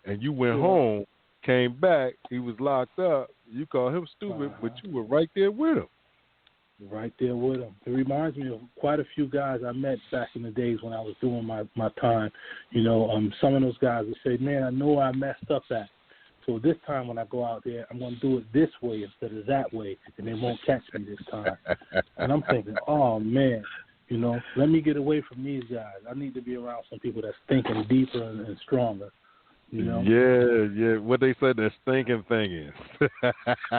and you went home, came back, he was locked up. You call him stupid, but you were right there with him. Right there with him. It reminds me of quite a few guys I met back in the days when I was doing my time. Some of those guys would say, man, I know I messed up at. So this time when I go out there, I'm going to do it this way instead of that way, and they won't catch me this time. And I'm thinking, oh, man, let me get away from these guys. I need to be around some people that's thinking deeper and stronger. Yeah. What they said, that stinking thing is.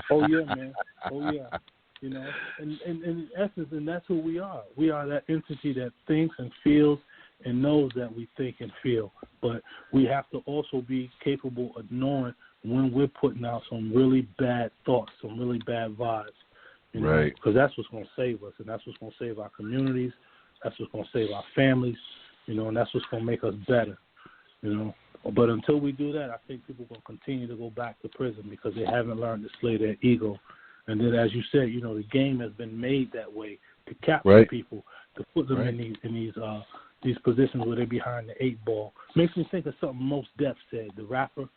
Oh, yeah, man. Oh, yeah. And in essence, and that's who we are. We are that entity that thinks and feels and knows that we think and feel. But we have to also be capable of knowing when we're putting out some really bad thoughts, some really bad vibes. Because that's what's going to save us, and that's what's going to save our communities. That's what's going to save our families, and that's what's going to make us better, But until we do that, I think people will continue to go back to prison because they haven't learned to slay their ego. And then, as you said, the game has been made that way to capture people, to put them in these positions where they're behind the 8 ball. Makes me think of something Mos Def said, the rapper.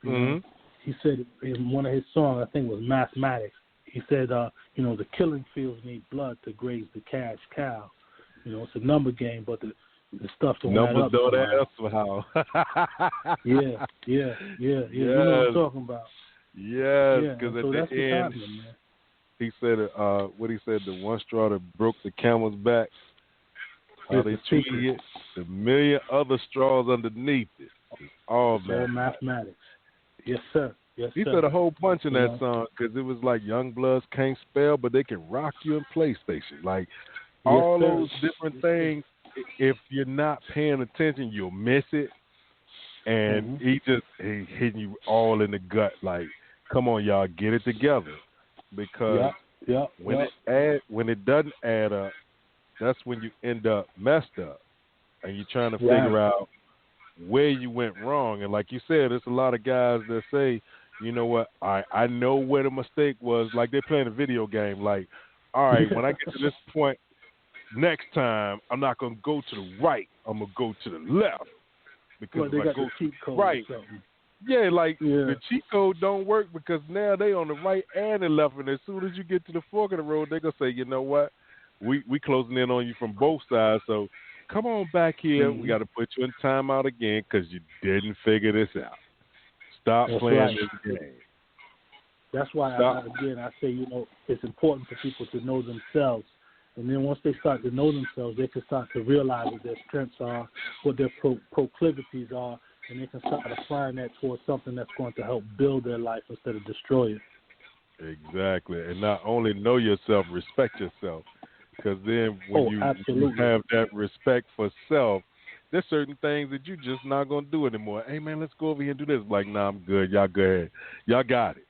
He said in one of his songs, I think it was Mathematics, he said, the killing fields need blood to graze the cash cow. It's a number game, but the stuff don't add up. Numbers don't add up somehow. Yeah. You know what I'm talking about. Yes, because so at the end, he said, what he said, the one straw that broke the camel's back, how they treated it, the million other straws underneath it. It's all mathematics. Yes, sir. He said a whole bunch in that song because it was like young bloods can't spell, but they can rock you in PlayStation. Like all those different things, if you're not paying attention, you'll miss it. And he hitting you all in the gut like, come on, y'all, get it together. Because when it doesn't add up, that's when you end up messed up. And you're trying to figure out where you went wrong. And like you said, there's a lot of guys that say, you know what, I know where the mistake was. Like they're playing a video game. Like, all right, when I get to this point, next time, I'm not going to go to the right. I'm going to go to the left. Because if I go cheat code right, The cheat code don't work because now they on the right and the left, and as soon as you get to the fork of the road, they're gonna say, you know what, we closing in on you from both sides, so come on back here. We got to put you in timeout again because you didn't figure this out. Stop playing this game. That's why I say, it's important for people to know themselves. And then once they start to know themselves, they can start to realize what their strengths are, what their proclivities are, and they can start applying that towards something that's going to help build their life instead of destroy it. Exactly. And not only know yourself, respect yourself. Because then when you have that respect for self, there's certain things that you're just not going to do anymore. Hey, man, let's go over here and do this. Like, nah, I'm good. Y'all go ahead. Y'all got it.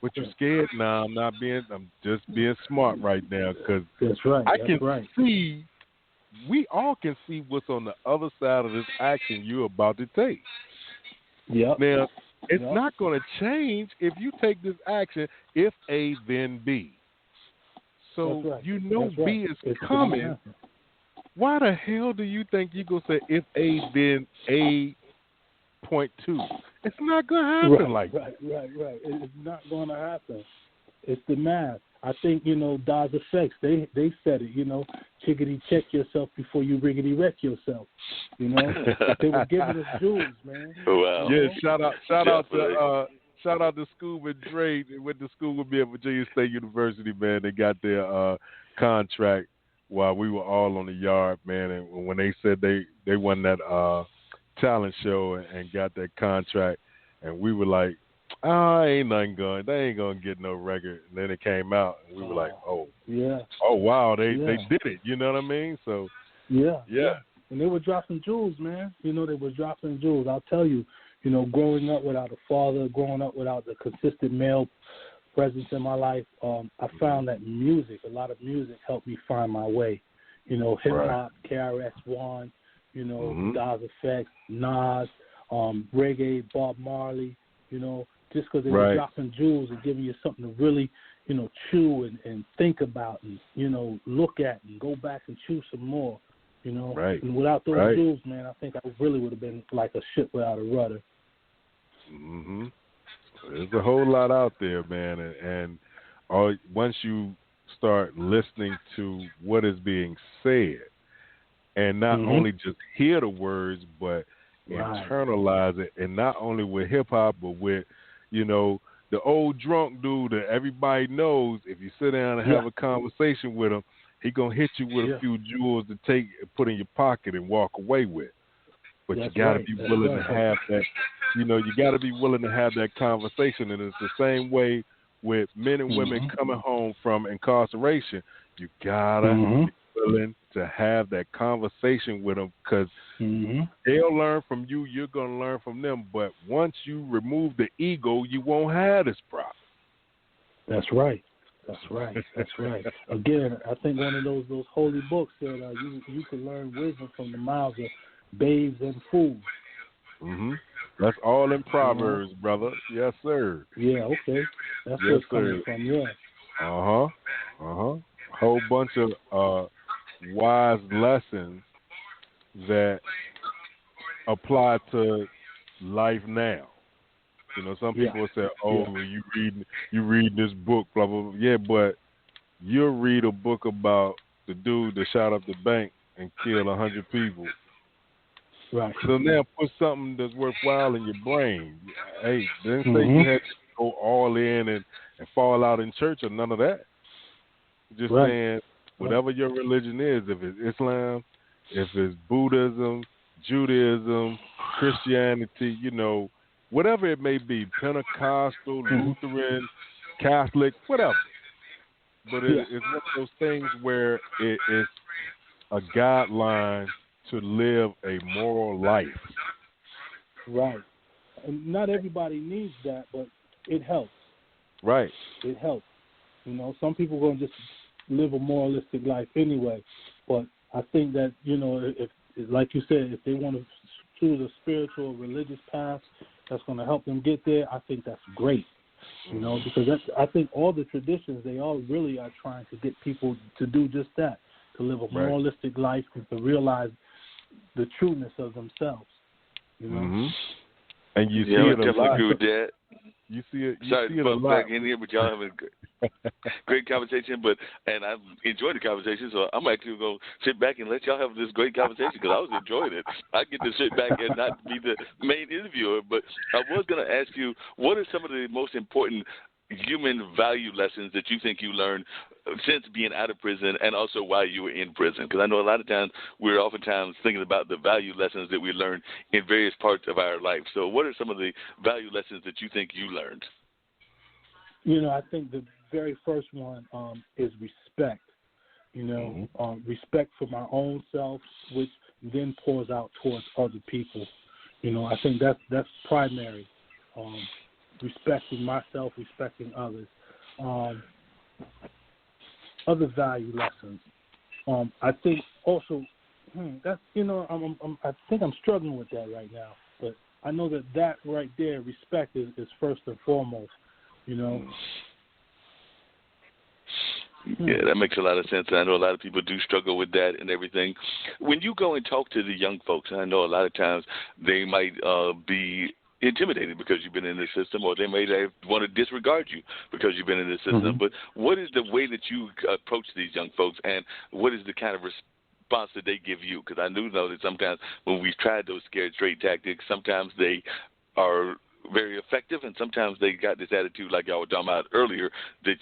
But you're scared? Nah, I'm just being smart right now because I can see, we all can see what's on the other side of this action you're about to take. Yep. Now, it's not going to change if you take this action if A, then B. So B is coming. Why the hell do you think you're going to say if A, then A point two? It's not going to happen like that. Right. It's not going to happen. It's the math. I think, Dawes Effects, they said it, chickadee check yourself before you riggedy wreck yourself. They were giving us jewels, man. Wow. Yeah, shout out to Scuba Dre. Went to school with me at Virginia State University, man. They got their contract while we were all on the yard, man. And when they said they won that talent show and got that contract, and we were like, ain't nothing going. They ain't gonna get no record. And then it came out, and we were like, oh wow, they did it. You know what I mean? So yeah. And they were dropping jewels, man. They were dropping jewels. I'll tell you, growing up without a father, growing up without the consistent male presence in my life, I found that a lot of music helped me find my way. Hip hop, KRS-One, Dawes Effects, Nas, reggae, Bob Marley, just because they were dropping jewels and giving you something to really, chew and think about and, look at and go back and chew some more, And without those jewels, man, I think I really would have been like a ship without a rudder. Mm-hmm. There's a whole lot out there, man, and once you start listening to what is being said, and not only just hear the words, but internalize it, and not only with hip hop, but with, the old drunk dude that everybody knows. If you sit down and have a conversation with him, he gonna hit you with a few jewels to take, put in your pocket, and walk away with. But you got to be willing to have that. You got to be willing to have that conversation, and it's the same way with men and women coming home from incarceration. You gotta be willing to have that conversation with them because they'll learn from you. You're gonna learn from them. But once you remove the ego, you won't have this problem. That's right. Again, I think one of those holy books that you can learn wisdom from the mouths of babes and fools. That's all in Proverbs, brother. Yes, sir. Yeah, okay. That's where it's coming from, Whole bunch of wise lessons that apply to life now. Some people say, you reading this book, blah, blah, blah. Yeah, but you'll read a book about the dude that shot up the bank and killed 100 people. Right. So now put something that's worthwhile in your brain. Hey, didn't say you had to go all in and fall out in church or none of that. Just saying whatever your religion is, if it's Islam, if it's Buddhism, Judaism, Christianity, whatever it may be, Pentecostal, Lutheran, Catholic, whatever. But it's one of those things where it is a guideline to live a moral life. Right. And not everybody needs that, but it helps. Right. It helps. Some people are going to just live a moralistic life anyway. But I think that, if, like you said, if they want to choose a spiritual or religious path that's going to help them get there, I think that's great. Because I think all the traditions, they all really are trying to get people to do just that, to live a moralistic life and to realize the trueness of themselves. And you yeah, see I it a definitely lot. agree with that. You see it. You Sorry see to it a bump lot. back in here, but y'all having a great conversation. And I've enjoyed the conversation, so I'm actually going to sit back and let y'all have this great conversation because I was enjoying it. I get to sit back and not be the main interviewer, but I was going to ask you, what are some of the most important human value lessons that you think you learned since being out of prison and also while you were in prison? Because I know a lot of times we're oftentimes thinking about the value lessons that we learned in various parts of our life. So what are some of the value lessons that you think you learned? I think the very first one is respect. Respect for my own self, which then pours out towards other people. I think that's primary. Respecting myself, respecting others. Other value lessons. I think also that's I think I'm struggling with that right now, but I know that right there, respect is first and foremost. Yeah, that makes a lot of sense. I know a lot of people do struggle with that and everything. When you go and talk to the young folks, I know a lot of times they might be intimidated because you've been in the system, or they may want to disregard you because you've been in the system. Mm-hmm. But what is the way that you approach these young folks, and what is the kind of response that they give you? Because I do know that sometimes when we've tried those scared straight tactics, sometimes they are very effective, and sometimes they got this attitude like y'all were talking about earlier that,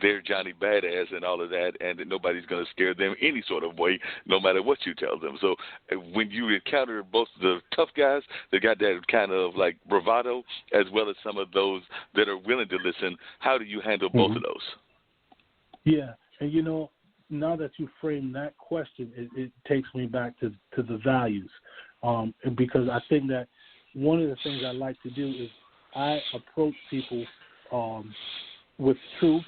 they're Johnny Badass and all of that, and that nobody's going to scare them any sort of way, no matter what you tell them. So when you encounter both the tough guys that got that kind of like bravado, as well as some of those that are willing to listen, how do you handle both of those? Yeah, and now that you frame that question, it takes me back to the values, because I think that one of the things I like to do is I approach people with truth,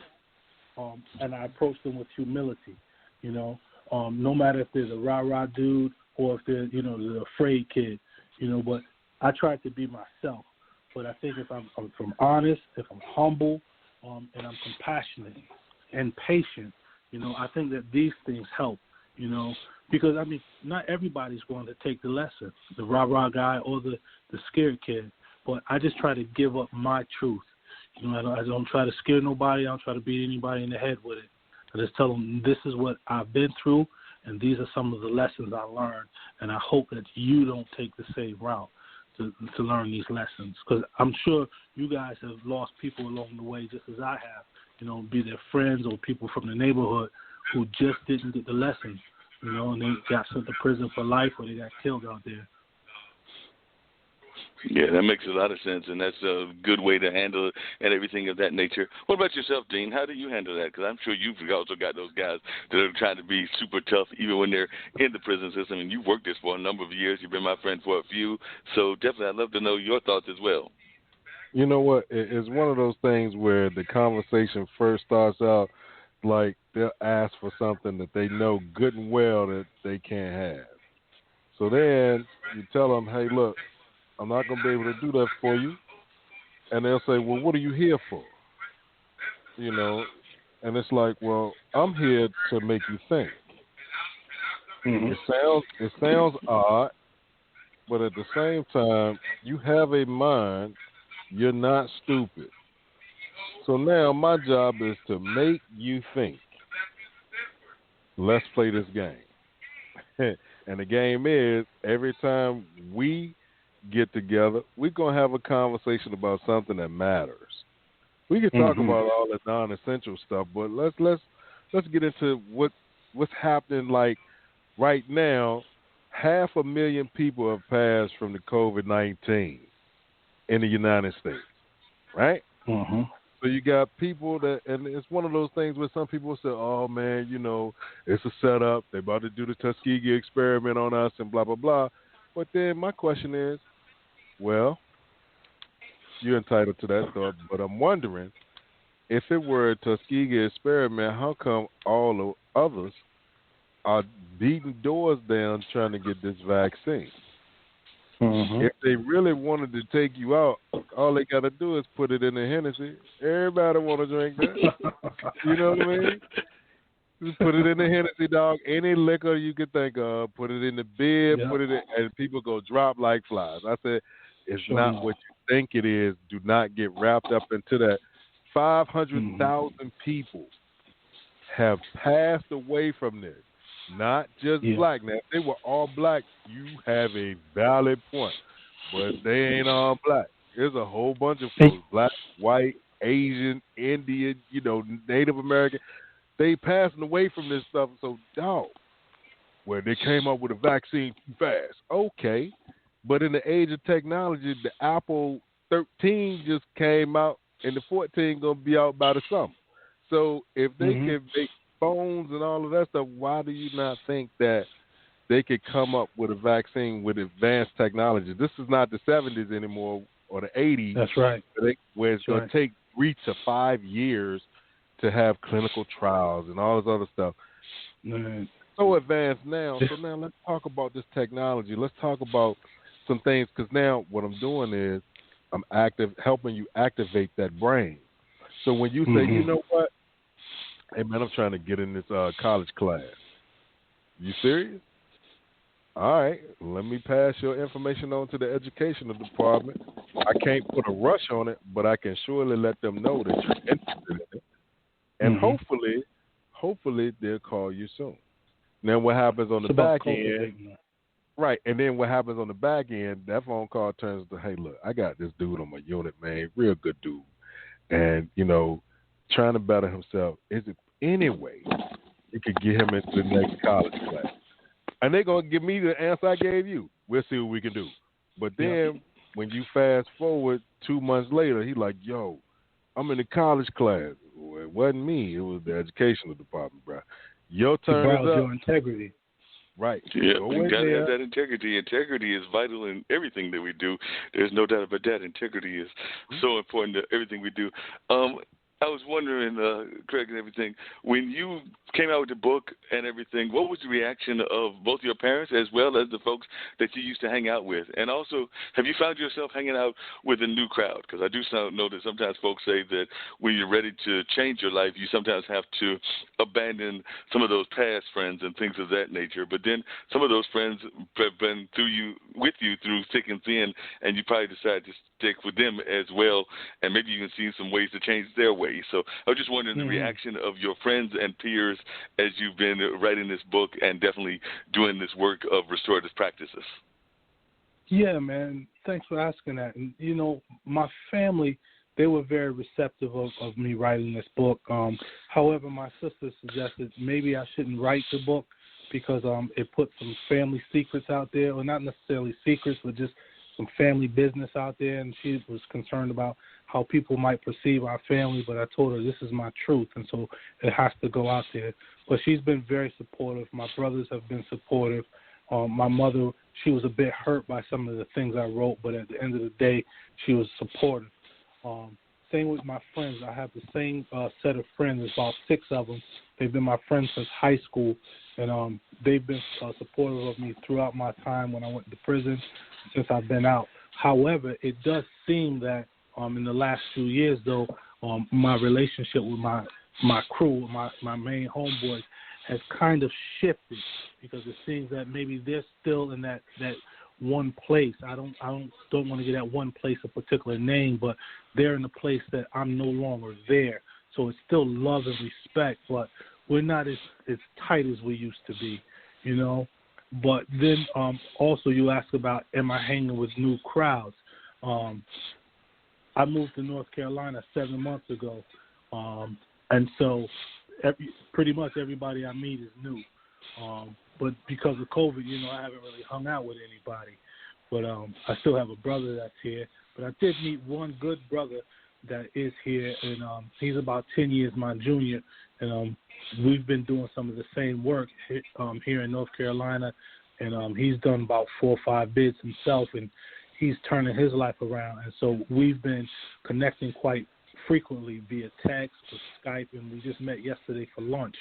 and I approach them with humility. No matter if they're the rah-rah dude or if they're the afraid kid. But I try to be myself. But I think if I'm honest, if I'm humble, and I'm compassionate and patient, I think that these things help. Because not everybody's going to take the lesson, the rah-rah guy or the scared kid. But I just try to give up my truth. I don't try to scare nobody. I don't try to beat anybody in the head with it. I just tell them this is what I've been through, and these are some of the lessons I learned. And I hope that you don't take the same route to learn these lessons. Because I'm sure you guys have lost people along the way just as I have, be their friends or people from the neighborhood who just didn't get the lesson. And they got sent to prison for life or they got killed out there. Yeah, that makes a lot of sense, and that's a good way to handle it and everything of that nature. What about yourself, Dean? How do you handle that? Because I'm sure you've also got those guys that are trying to be super tough even when they're in the prison system, and you've worked this for a number of years. You've been my friend for a few, so definitely I'd love to know your thoughts as well. You know what? It's one of those things where the conversation first starts out like they'll ask for something that they know good and well that they can't have. So then you tell them, hey, look, I'm not going to be able to do that for you. And they'll say, well, what are you here for? And it's like, well, I'm here to make you think. Mm-hmm. It sounds odd, but at the same time, you have a mind. You're not stupid. So now my job is to make you think. Let's play this game. And the game is every time we get together, we're going to have a conversation about something that matters. We can talk about all the non-essential stuff, but let's get into what's happening. Like right now, 500,000 people have passed from the COVID-19 in the United States, right? Mm-hmm. So you got people that, and it's one of those things where some people say, oh, man, it's a setup. They're about to do the Tuskegee experiment on us and blah, blah, blah. But then my question is, well, you're entitled to that thought, but I'm wondering, if it were a Tuskegee experiment, how come all the others are beating doors down trying to get this vaccine? Mm-hmm. If they really wanted to take you out, all they got to do is put it in the Hennessy. Everybody want to drink that. You know what I mean? Just put it in the Hennessy, dog. Any liquor you could think of, put it in the beer, put it in, and people go drop like flies. I said, is not what you think it is. Do not get wrapped up into that. 500,000 people have passed away from this. Not just black. Now, if they were all black, you have a valid point. But they ain't all black. There's a whole bunch of folks, black, white, Asian, Indian, Native American. They passing away from this stuff. So, dog, where they came up with a vaccine too fast. Okay. But in the age of technology, the Apple 13 just came out, and the 14 going to be out by the summer. So if they can make phones and all of that stuff, why do you not think that they could come up with a vaccine with advanced technology? This is not the 70s anymore or the 80s. That's right. Where it's going to take 3 to 5 years to have clinical trials and all this other stuff. Man. So advanced now. So now let's talk about this technology. Let's talk about some things, because now what I'm doing is I'm helping you activate that brain. So when you say, you know what, hey man, I'm trying to get in this college class. You serious? All right, let me pass your information on to the educational department. I can't put a rush on it, but I can surely let them know that you're interested in it. And hopefully they'll call you soon. Now what happens on the back end? Right, and then what happens on the back end, that phone call turns to, hey, look, I got this dude on my unit, man, real good dude. And, trying to better himself. Is it any way you could get him into the next college class? And they're going to give me the answer I gave you. We'll see what we can do. But then when you fast forward 2 months later, he's like, yo, I'm in the college class. Well, it wasn't me. It was the educational department, bro. Your turn is up. Your integrity. Right. Yeah, we got to have that integrity. Integrity is vital in everything that we do. There's no doubt about that. Integrity is so important to everything we do. I was wondering, Craig and everything, when you came out with the book and everything, what was the reaction of both your parents as well as the folks that you used to hang out with? And also, have you found yourself hanging out with a new crowd? Because I do know that sometimes folks say that when you're ready to change your life, you sometimes have to abandon some of those past friends and things of that nature. But then some of those friends have been with you through thick and thin, and you probably decide to stick with them as well, and maybe you can see some ways to change their ways. So I was just wondering the reaction of your friends and peers as you've been writing this book and definitely doing this work of restorative practices. Yeah, man. Thanks for asking that. And, my family, they were very receptive of me writing this book. However, my sister suggested maybe I shouldn't write the book because it put some family secrets out there, or not necessarily secrets, but just some family business out there, and she was concerned about how people might perceive our family, but I told her this is my truth, and so it has to go out there. But she's been very supportive. My brothers have been supportive. My mother, she was a bit hurt by some of the things I wrote, but at the end of the day, she was supportive. Same with my friends. I have the same set of friends. There's about 6 of them. They've been my friends since high school, and they've been supportive of me throughout my time when I went to prison, since I've been out. However, it does seem that in the last few years, though, my relationship with my crew, my main homeboys, has kind of shifted, because it seems that maybe they're still in that one place. I don't want to get at one place, a particular name, but they're in a place that I'm no longer there. So it's still love and respect, but we're not as tight as we used to be, But then also you ask about, am I hanging with new crowds? I moved to North Carolina 7 months ago, and so pretty much everybody I meet is new. But because of COVID, I haven't really hung out with anybody. But I still have a brother that's here. But I did meet one good brother that is here, and he's about 10 years my junior, and we've been doing some of the same work here in North Carolina, and he's done about 4 or 5 bids himself, and he's turning his life around. And so we've been connecting quite frequently via text or Skype, and we just met yesterday for lunch.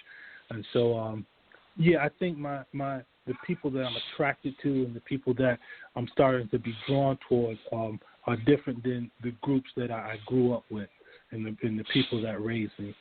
And so, I think the people that I'm attracted to and the people that I'm starting to be drawn towards are different than the groups that I grew up with and the people that raised me.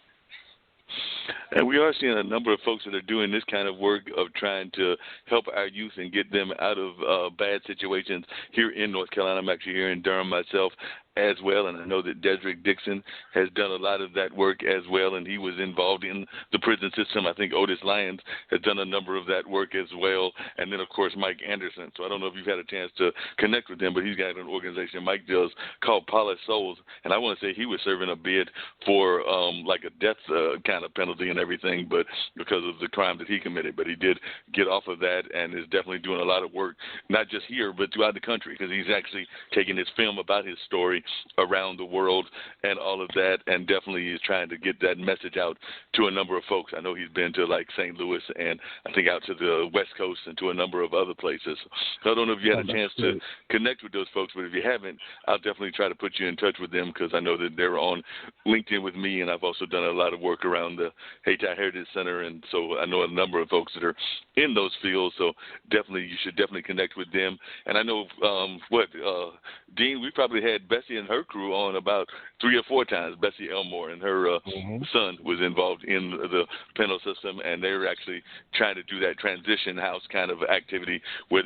And we are seeing a number of folks that are doing this kind of work of trying to help our youth and get them out of bad situations here in North Carolina. I'm actually here in Durham myself as well, and I know that Dedrick Dixon has done a lot of that work as well, and he was involved in the prison system. I think Otis Lyons has done a number of that work as well, and then, of course, Mike Anderson. So I don't know if you've had a chance to connect with him, but he's got an organization Mike does called Polished Souls, and I want to say he was serving a bid for like a death kind of penalty and everything, but because of the crime that he committed. But he did get off of that and is definitely doing a lot of work, not just here, but throughout the country, because he's actually taking his film about his story around the world and all of that, and definitely is trying to get that message out to a number of folks. I know he's been to like St. Louis and I think out to the West Coast and to a number of other places. So I don't know if you had a chance to connect with those folks, but if you haven't, I'll definitely try to put you in touch with them, because I know that they're on LinkedIn with me, and I've also done a lot of work around the Hayti Heritage Center, and so I know a number of folks that are in those fields. So definitely, you should definitely connect with them. And I know Dean, we probably had Bessie and her crew on about 3 or 4 times. Bessie Elmore and her son was involved in the penal system, and they're actually trying to do that transition house kind of activity where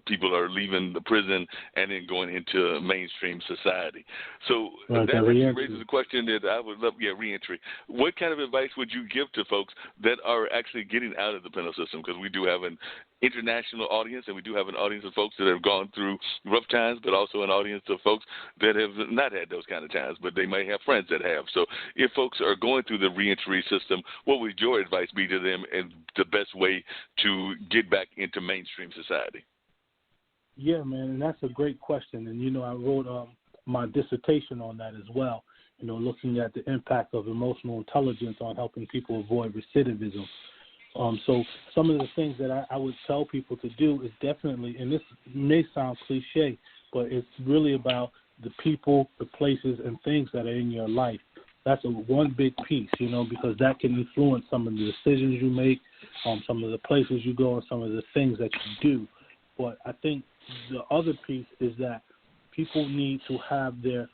people are leaving the prison and then going into mainstream society. So that raises a question that I would love, reentry. What kind of advice would you give to folks that are actually getting out of the penal system? Because we do have an international audience, and we do have an audience of folks that have gone through rough times, but also an audience of folks that have not had those kind of times, but they may have friends that have. So if folks are going through the reentry system, what would your advice be to them and the best way to get back into mainstream society? Yeah, man, and that's a great question. And, I wrote my dissertation on that as well, looking at the impact of emotional intelligence on helping people avoid recidivism. So some of the things that I would tell people to do is definitely, and this may sound cliche, but it's really about the people, the places, and things that are in your life. That's one big piece, because that can influence some of the decisions you make, some of the places you go, and some of the things that you do. But I think the other piece is that people need to have their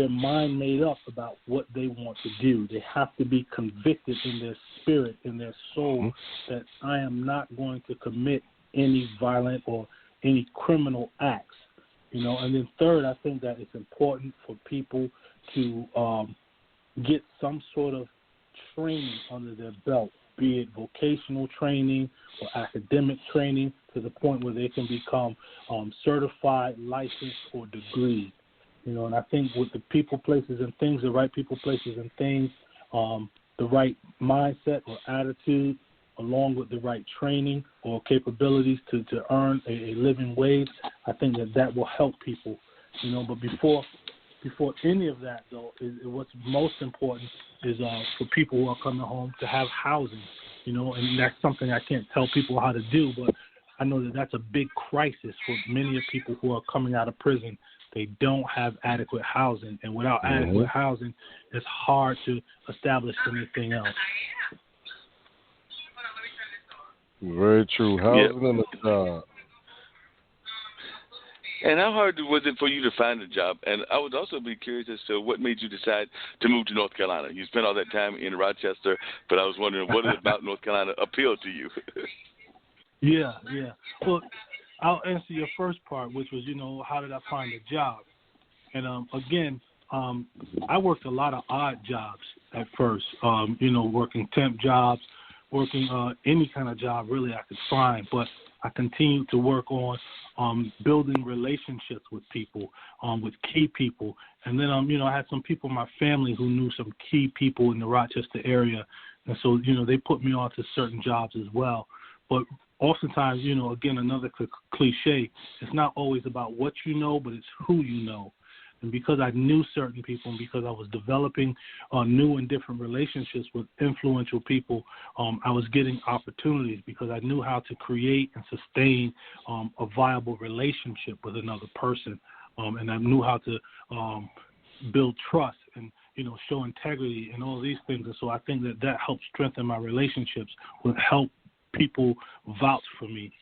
mind made up about what they want to do. They have to be convicted in their spirit, in their soul, that I am not going to commit any violent or any criminal acts. And then third, I think that it's important for people to get some sort of training under their belt, be it vocational training or academic training, to the point where they can become certified, licensed, or degreed. And I think with the people, places, and things, the right people, places, and things, the right mindset or attitude, along with the right training or capabilities to earn a living wage, I think that will help people. But before any of that, though, what's most important is for people who are coming home to have housing. And that's something I can't tell people how to do, but I know that that's a big crisis for many of people who are coming out of prison. They don't have adequate housing, and without adequate housing, it's hard to establish anything else. Very true. Housing and a job. And how hard was it for you to find a job? And I would also be curious as to what made you decide to move to North Carolina. You spent all that time in Rochester, but I was wondering what about North Carolina appealed to you? Yeah. Well, I'll answer your first part, which was, how did I find a job? And, again, I worked a lot of odd jobs at first, working temp jobs, working any kind of job really I could find. But I continued to work on building relationships with people, with key people. And then, I had some people in my family who knew some key people in the Rochester area. And so, they put me on to certain jobs as well. But oftentimes, again, another cliche, it's not always about what you know, but it's who you know. And because I knew certain people and because I was developing new and different relationships with influential people, I was getting opportunities because I knew how to create and sustain a viable relationship with another person. And I knew how to build trust and, show integrity and all these things. And so I think that helped strengthen my relationships, would help people vouch for me.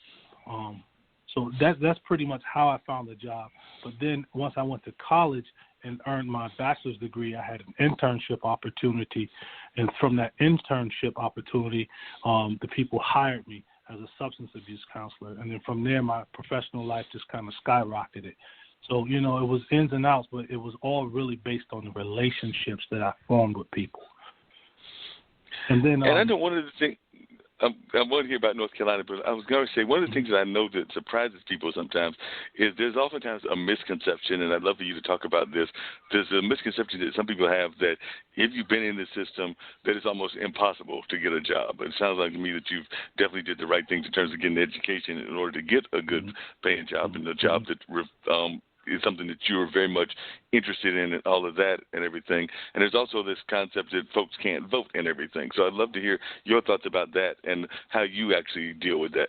So that's pretty much how I found the job. But then once I went to college and earned my bachelor's degree, I had an internship opportunity. And from that internship opportunity, the people hired me as a substance abuse counselor. And then from there, my professional life just kind of skyrocketed. So, you know, it was ins and outs, but it was all really based on the relationships that I formed with people. And then, I know one of the things, I want to hear about North Carolina, but I was going to say one of the things that I know that surprises people sometimes is there's oftentimes a misconception, and I'd love for you to talk about this. There's a misconception that some people have that if you've been in the system, that it's almost impossible to get a job. It sounds like to me that you've definitely did the right things in terms of getting education in order to get a good paying job and a job that is something that you're very much interested in and all of that and everything. And there's also this concept that folks can't vote and everything. So I'd love to hear your thoughts about that and how you actually deal with that.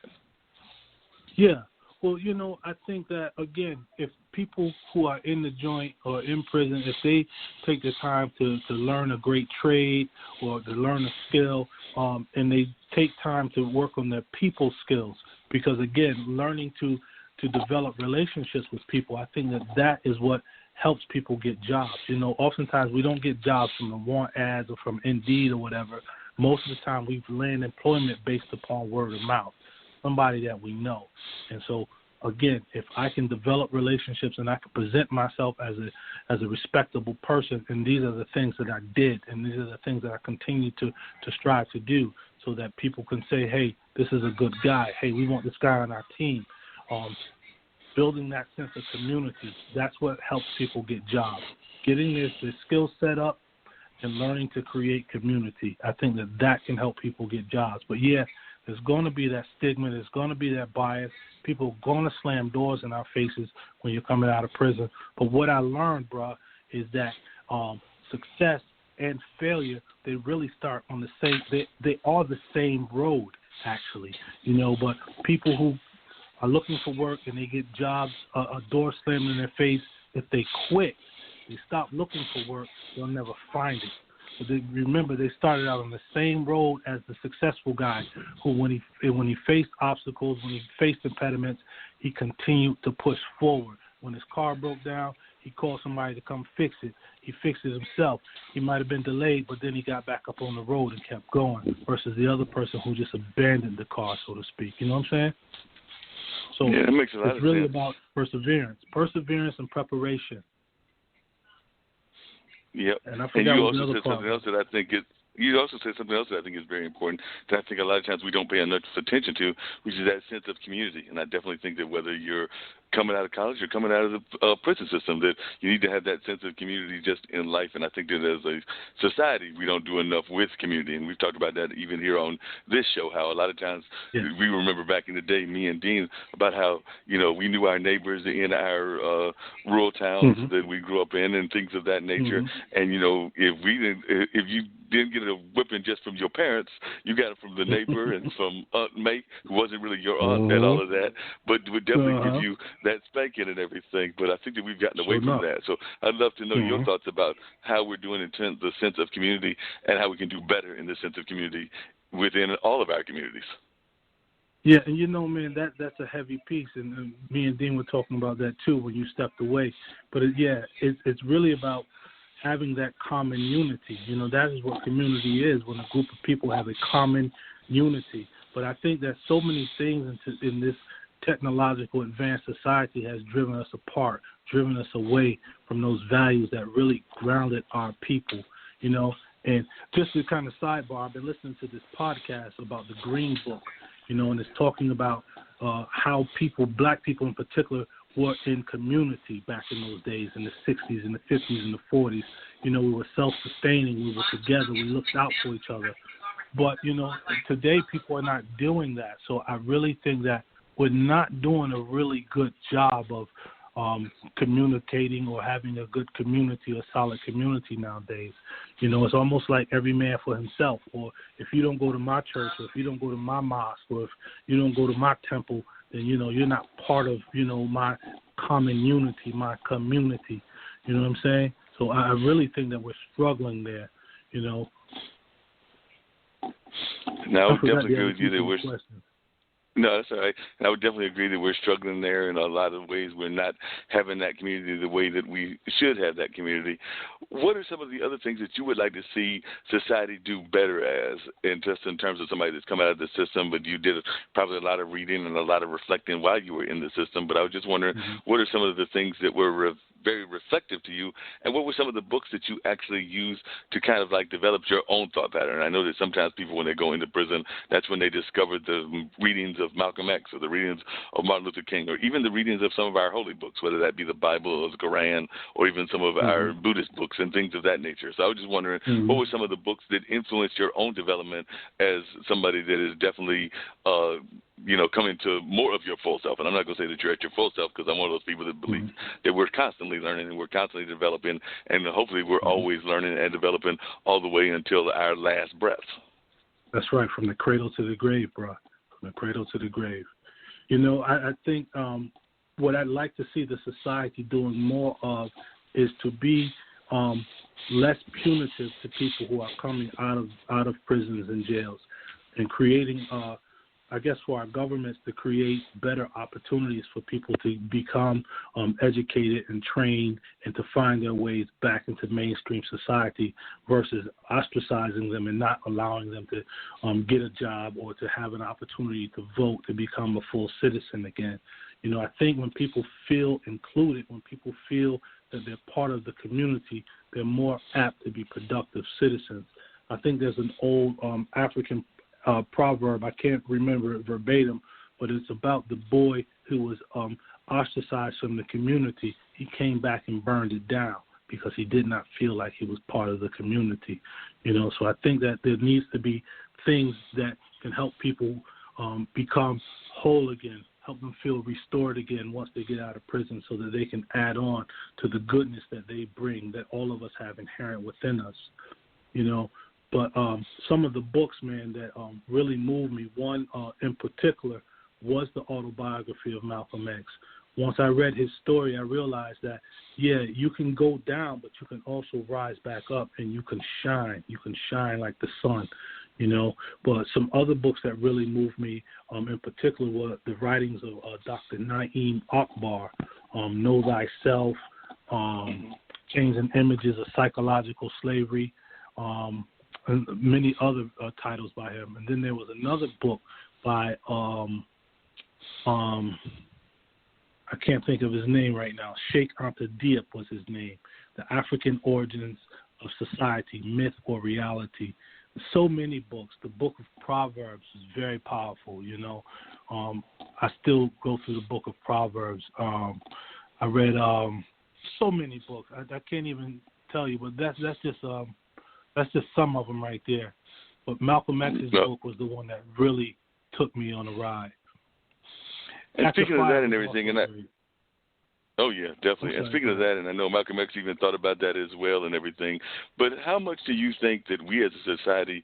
Yeah. Well, you know, I think that, again, if people who are in the joint or in prison, if they take the time to learn a great trade or to learn a skill, and they take time to work on their people skills, because, again, learning to develop relationships with people, I think that is what helps people get jobs. You know, oftentimes we don't get jobs from the want ads or from Indeed or whatever. Most of the time we've land employment based upon word of mouth, somebody that we know. And so, again, if I can develop relationships and I can present myself as a respectable person, and these are the things that I did, and these are the things that I continue to strive to do, so that people can say, hey, this is a good guy. Hey, we want this guy on our team. Building that sense of community, that's what helps people get jobs. Getting their skills set up and learning to create community, I think that can help people get jobs. But, yeah, there's going to be that stigma. There's going to be that bias. People are going to slam doors in our faces when you're coming out of prison. But what I learned, bro, is that success and failure, they really start on the same – they are the same road, actually. You know, but people who are looking for work and they get jobs, a door slammed in their face, if they quit, they stop looking for work, they'll never find it. But remember, they started out on the same road as the successful guy who, when he faced obstacles, when he faced impediments, he continued to push forward. When his car broke down, he called somebody to come fix it. He fixed it himself. He might have been delayed, but then he got back up on the road and kept going, versus the other person who just abandoned the car, so to speak. You know what I'm saying? So yeah, that makes a lot it's of really sense. about perseverance and preparation. Yep. And I and forgot you also another said part. something else that I think is. You also said something else that I think is very important that I think a lot of times we don't pay enough attention to, which is that sense of community. And I definitely think that whether you're coming out of college or coming out of the prison system, that you need to have that sense of community just in life. And I think that as a society, we don't do enough with community. And we've talked about that even here on this show, how a lot of times we remember back in the day, me and Dean, about how, you know, we knew our neighbors in our rural towns that we grew up in and things of that nature. And, you know, if you didn't get a whipping just from your parents, you got it from the neighbor and from Aunt May, who wasn't really your aunt and all of that, but would definitely give you that spanking and everything. But I think that we've gotten away from that. So I'd love to know your thoughts about how we're doing in the sense of community and how we can do better in the sense of community within all of our communities. Yeah, and you know, man, that's a heavy piece, and me and Dean were talking about that too when you stepped away. But it's really about having that common unity. You know, that is what community is, when a group of people have a common unity. But I think that so many things in this technological advanced society has driven us apart, driven us away from those values that really grounded our people, you know. And just to kind of sidebar, I've been listening to this podcast about the Green Book, you know, and it's talking about how black people in particular, were in community back in those days, in the 60s and the 50s and the 40s. You know, we were self-sustaining. We were together. We looked out for each other. But, you know, today people are not doing that. So I really think that we're not doing a really good job of communicating or having a good community, a solid community nowadays. You know, it's almost like every man for himself. Or if you don't go to my church, or if you don't go to my mosque, or if you don't go to my temple, then, you know, you're not part of, you know, my common unity, my community. You know what I'm saying? So I really think that we're struggling there, you know. Now, I would definitely agree with you that we're... No, that's all right. And I would definitely agree that we're struggling there in a lot of ways. We're not having that community the way that we should have that community. What are some of the other things that you would like to see society do better as, in terms of somebody that's come out of the system, but you did probably a lot of reading and a lot of reflecting while you were in the system. But I was just wondering, what are some of the things that were very reflective to you, and what were some of the books that you actually used to kind of like develop your own thought pattern? I know that sometimes people, when they go into prison, that's when they discover the readings of Malcolm X or the readings of Martin Luther King, or even the readings of some of our holy books, whether that be the Bible or the Quran, or even some of our Buddhist books and things of that nature. So I was just wondering, what were some of the books that influenced your own development as somebody that is definitely coming to more of your full self? And I'm not going to say that you're at your full self, because I'm one of those people that believes that we're constantly learning and we're constantly developing, and hopefully we're always learning and developing all the way until our last breath. That's right, from the cradle to the grave, bro. From the cradle to the grave. I think what I'd like to see the society doing more of is to be less punitive to people who are coming out of prisons and jails, and creating for our governments to create better opportunities for people to become educated and trained and to find their ways back into mainstream society, versus ostracizing them and not allowing them to get a job or to have an opportunity to vote, to become a full citizen again. I think when people feel included, when people feel that they're part of the community, they're more apt to be productive citizens. I think there's an old African proverb, I can't remember it verbatim, but it's about the boy who was ostracized from the community. He came back and burned it down because he did not feel like he was part of the community. So I think that there needs to be things that can help people become whole again, help them feel restored again once they get out of prison, so that they can add on to the goodness that they bring, that all of us have inherent within us. But some of the books, man, that really moved me, one in particular was the autobiography of Malcolm X. Once I read his story, I realized that, you can go down, but you can also rise back up, and you can shine. You can shine like the sun, But some other books that really moved me in particular were the writings of Dr. Naeem Akbar, Know Thyself, Changing Images of Psychological Slavery, and many other titles by him. And then there was another book by I can't think of his name right now. Sheikh Anta Diop was his name. The African Origins of Society, Myth or Reality. So many books. The Book of Proverbs is very powerful. I still go through the Book of Proverbs. I read so many books. I can't even tell you, but that's just some of them right there. But Malcolm X's book was the one that really took me on a ride. And speaking of that and everything, oh yeah, definitely. And speaking of that, and I know Malcolm X even thought about that as well and everything. But how much do you think that we as a society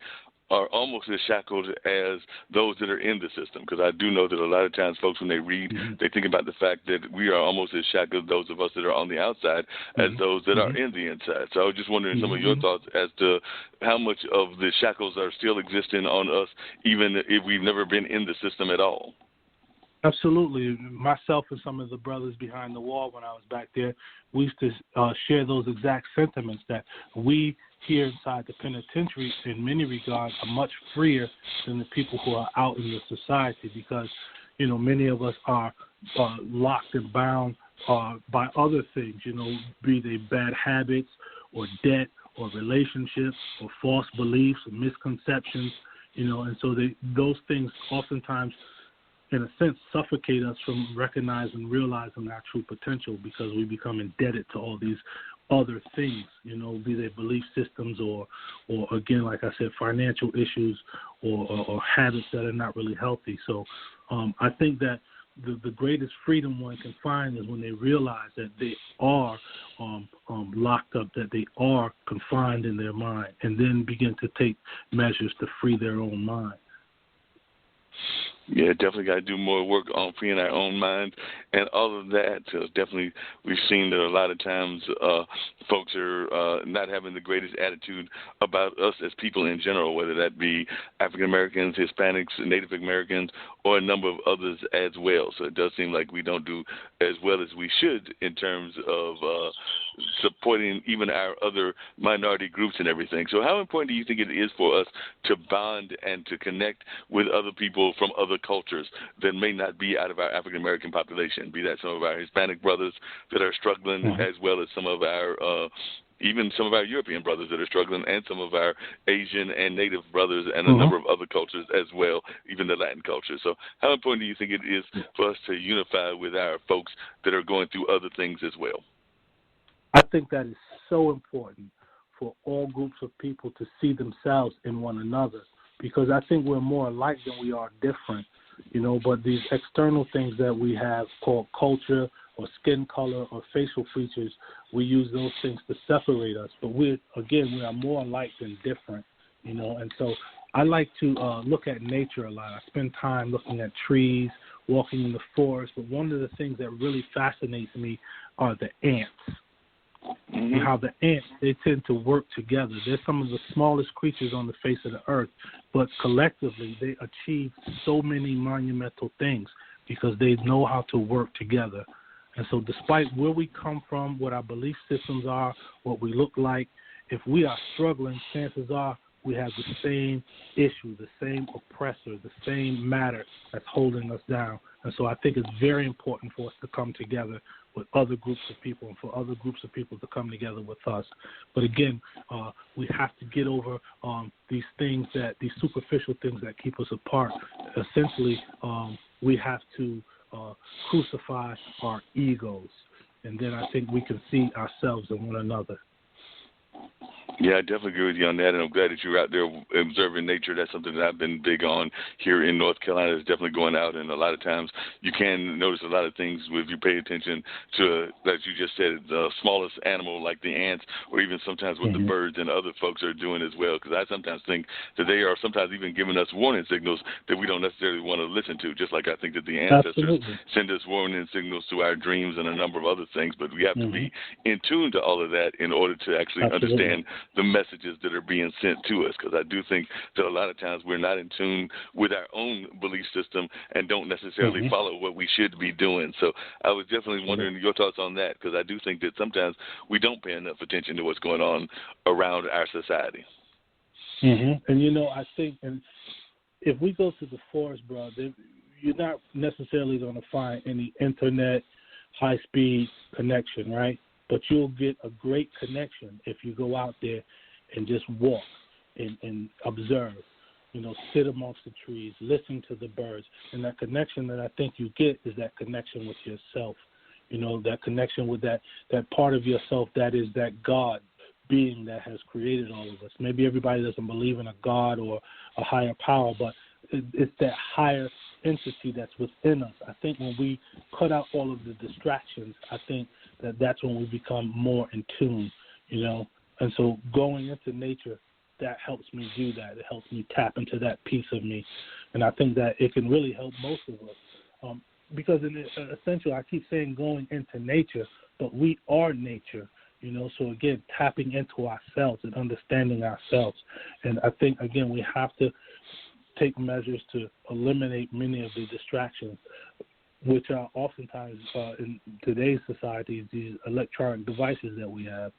are almost as shackled as those that are in the system? Because I do know that a lot of times folks, when they read, they think about the fact that we are almost as shackled, those of us that are on the outside, as those that are in the inside. So I was just wondering some of your thoughts as to how much of the shackles are still existing on us, even if we've never been in the system at all. Absolutely. Myself and some of the brothers behind the wall, when I was back there, we used to share those exact sentiments, that we here inside the penitentiary, in many regards, are much freer than the people who are out in the society, because, many of us are locked and bound by other things, be they bad habits or debt or relationships or false beliefs or misconceptions, and so those things oftentimes, in a sense, suffocate us from recognizing and realizing our true potential, because we become indebted to all these other things, be they belief systems or again, like I said, financial issues or habits that are not really healthy. So I think that the greatest freedom one can find is when they realize that they are locked up, that they are confined in their mind, and then begin to take measures to free their own mind. Yeah, definitely got to do more work on freeing our own minds and all of that. So definitely, we've seen that a lot of times folks are not having the greatest attitude about us as people in general, whether that be African Americans, Hispanics, Native Americans, or a number of others as well. So it does seem like we don't do as well as we should in terms of supporting even our other minority groups and everything. So how important do you think it is for us to bond and to connect with other people from other cultures that may not be out of our African-American population, be that some of our Hispanic brothers that are struggling, as well as some of our even some of our European brothers that are struggling, and some of our Asian and Native brothers, and a number of other cultures as well, even the Latin culture. So how important do you think it is for us to unify with our folks that are going through other things as well? I think that is so important for all groups of people to see themselves in one another, because I think we're more alike than we are different, but these external things that we have called culture or skin color or facial features, we use those things to separate us. But we are more alike than different, and so I like to look at nature a lot. I spend time looking at trees, walking in the forest, but one of the things that really fascinates me are the ants. And how the ants, they tend to work together. They're some of the smallest creatures on the face of the earth, but collectively they achieve so many monumental things because they know how to work together. And so despite where we come from, what our belief systems are, what we look like, if we are struggling, chances are we have the same issue, the same oppressor, the same matter that's holding us down. And so I think it's very important for us to come together with other groups of people and for other groups of people to come together with us. But again, we have to get over these superficial things that keep us apart. Essentially, we have to crucify our egos, and then I think we can see ourselves in one another. Yeah, I definitely agree with you on that, and I'm glad that you're out there observing nature. That's something that I've been big on here in North Carolina. Is definitely going out, and a lot of times you can notice a lot of things if you pay attention to, that you just said, the smallest animal like the ants, or even sometimes what the birds and other folks are doing as well, because I sometimes think that they are sometimes even giving us warning signals that we don't necessarily want to listen to, just like I think that the ancestors send us warning signals to our dreams and a number of other things, but we have to be in tune to all of that in order to actually understand the messages that are being sent to us, because I do think that a lot of times we're not in tune with our own belief system and don't necessarily follow what we should be doing. So I was definitely wondering your thoughts on that, because I do think that sometimes we don't pay enough attention to what's going on around our society. And, I think if we go to the forest, bro, you're not necessarily going to find any internet high-speed connection, right? But you'll get a great connection if you go out there and just walk and observe, sit amongst the trees, listen to the birds. And that connection that I think you get is that connection with yourself, that connection with that part of yourself that is that God being that has created all of us. Maybe everybody doesn't believe in a God or a higher power, but it's that higher entity that's within us. I think when we cut out all of the distractions, I think that's when we become more in tune, And so going into nature, that helps me do that. It helps me tap into that piece of me. And I think that it can really help most of us. Because essentially, I keep saying going into nature, but we are nature. So again, tapping into ourselves and understanding ourselves. And I think, again, we have to take measures to eliminate many of the distractions, which are oftentimes in today's society, these electronic devices that we have,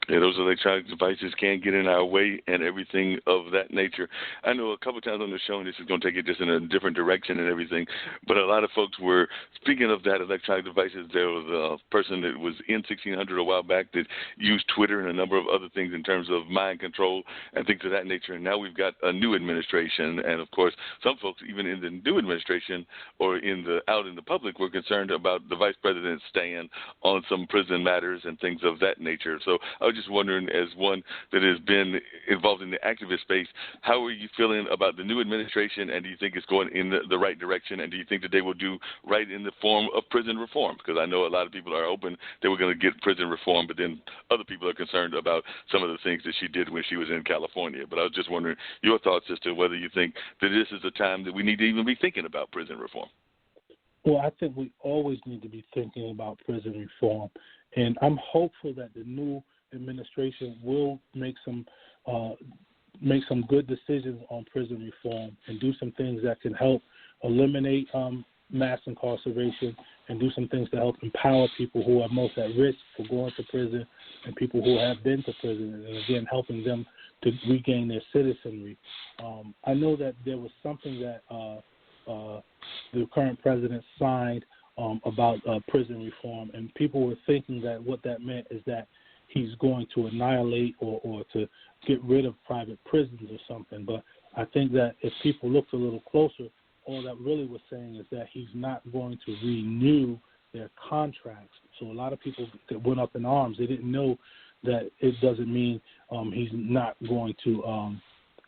Yeah, those electronic devices can get in our way and everything of that nature. I know a couple of times on the show, and this is going to take it just in a different direction and everything, but a lot of folks were, speaking of that electronic devices, there was a person that was in 1600 a while back that used Twitter and a number of other things in terms of mind control and things of that nature. And now we've got a new administration. And, of course, some folks, even in the new administration or out in the public, were concerned about the vice president's stand on some prison matters and things of that nature. So I was just wondering, as one that has been involved in the activist space, how are you feeling about the new administration, and do you think it's going in the right direction, and do you think that they will do right in the form of prison reform? Because I know a lot of people are hoping they were going to get prison reform, but then other people are concerned about some of the things that she did when she was in California. But I was just wondering your thoughts as to whether you think that this is a time that we need to even be thinking about prison reform. Well, I think we always need to be thinking about prison reform, and I'm hopeful that the new administration will make some make some good decisions on prison reform and do some things that can help eliminate mass incarceration and do some things to help empower people who are most at risk for going to prison and people who have been to prison, and again, helping them to regain their citizenry. I know that there was something that the current president signed about prison reform, and people were thinking that what that meant is that he's going to annihilate or to get rid of private prisons or something. But I think that if people looked a little closer, all that really was saying is that he's not going to renew their contracts. So a lot of people that went up in arms, they didn't know that it doesn't mean he's not going to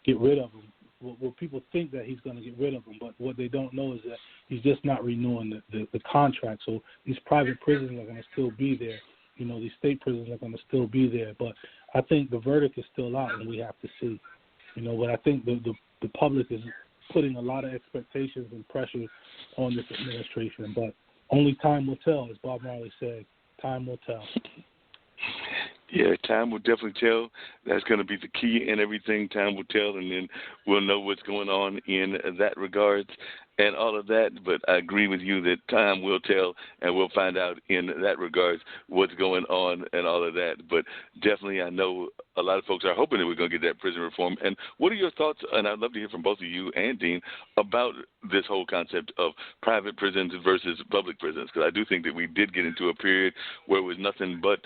get rid of them. Well, people think that he's going to get rid of them, but what they don't know is that he's just not renewing the contract. So these private prisons are going to still be there. You know, these state prisons are going to still be there. But I think the verdict is still out, and we have to see. You know, but I think the public is putting a lot of expectations and pressure on this administration. But only time will tell, as Bob Marley said. Time will tell. Yeah, time will definitely tell. That's going to be the key in everything. Time will tell, and then we'll know what's going on in that regards and all of that. But I agree with you that time will tell, and we'll find out in that regards what's going on and all of that. But definitely I know a lot of folks are hoping that we're going to get that prison reform. And what are your thoughts, and I'd love to hear from both of you and Dean, about this whole concept of private prisons versus public prisons? Because I do think that we did get into a period where it was nothing but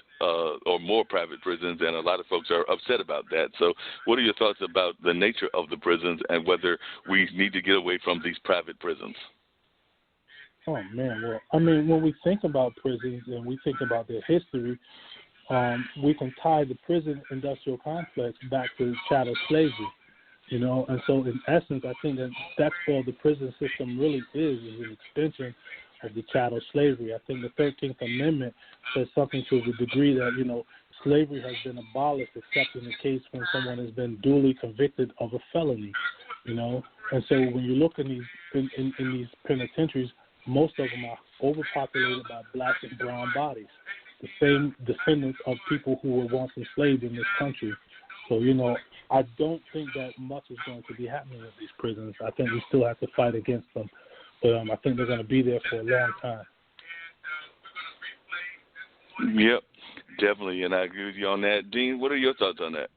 or more private prisons, and a lot of folks are upset about that. So what are your thoughts about the nature of the prisons and whether we need to get away from these private prisons? Oh, man. Well, I mean, when we think about prisons and we think about their history, we can tie the prison industrial complex back to chattel slavery, you know. And so, in essence, I think that's all the prison system really is an extension of the chattel slavery. I think the 13th Amendment says something to the degree that, you know, slavery has been abolished except in the case when someone has been duly convicted of a felony, you know. And so when you look in these penitentiaries, most of them are overpopulated by black and brown bodies, the same descendants of people who were once enslaved in this country. So, you know, I don't think that much is going to be happening with these prisons. I think we still have to fight against them. But I think they're going to be there for a long time. Yep, definitely, and I agree with you on that. Dean, what are your thoughts on that?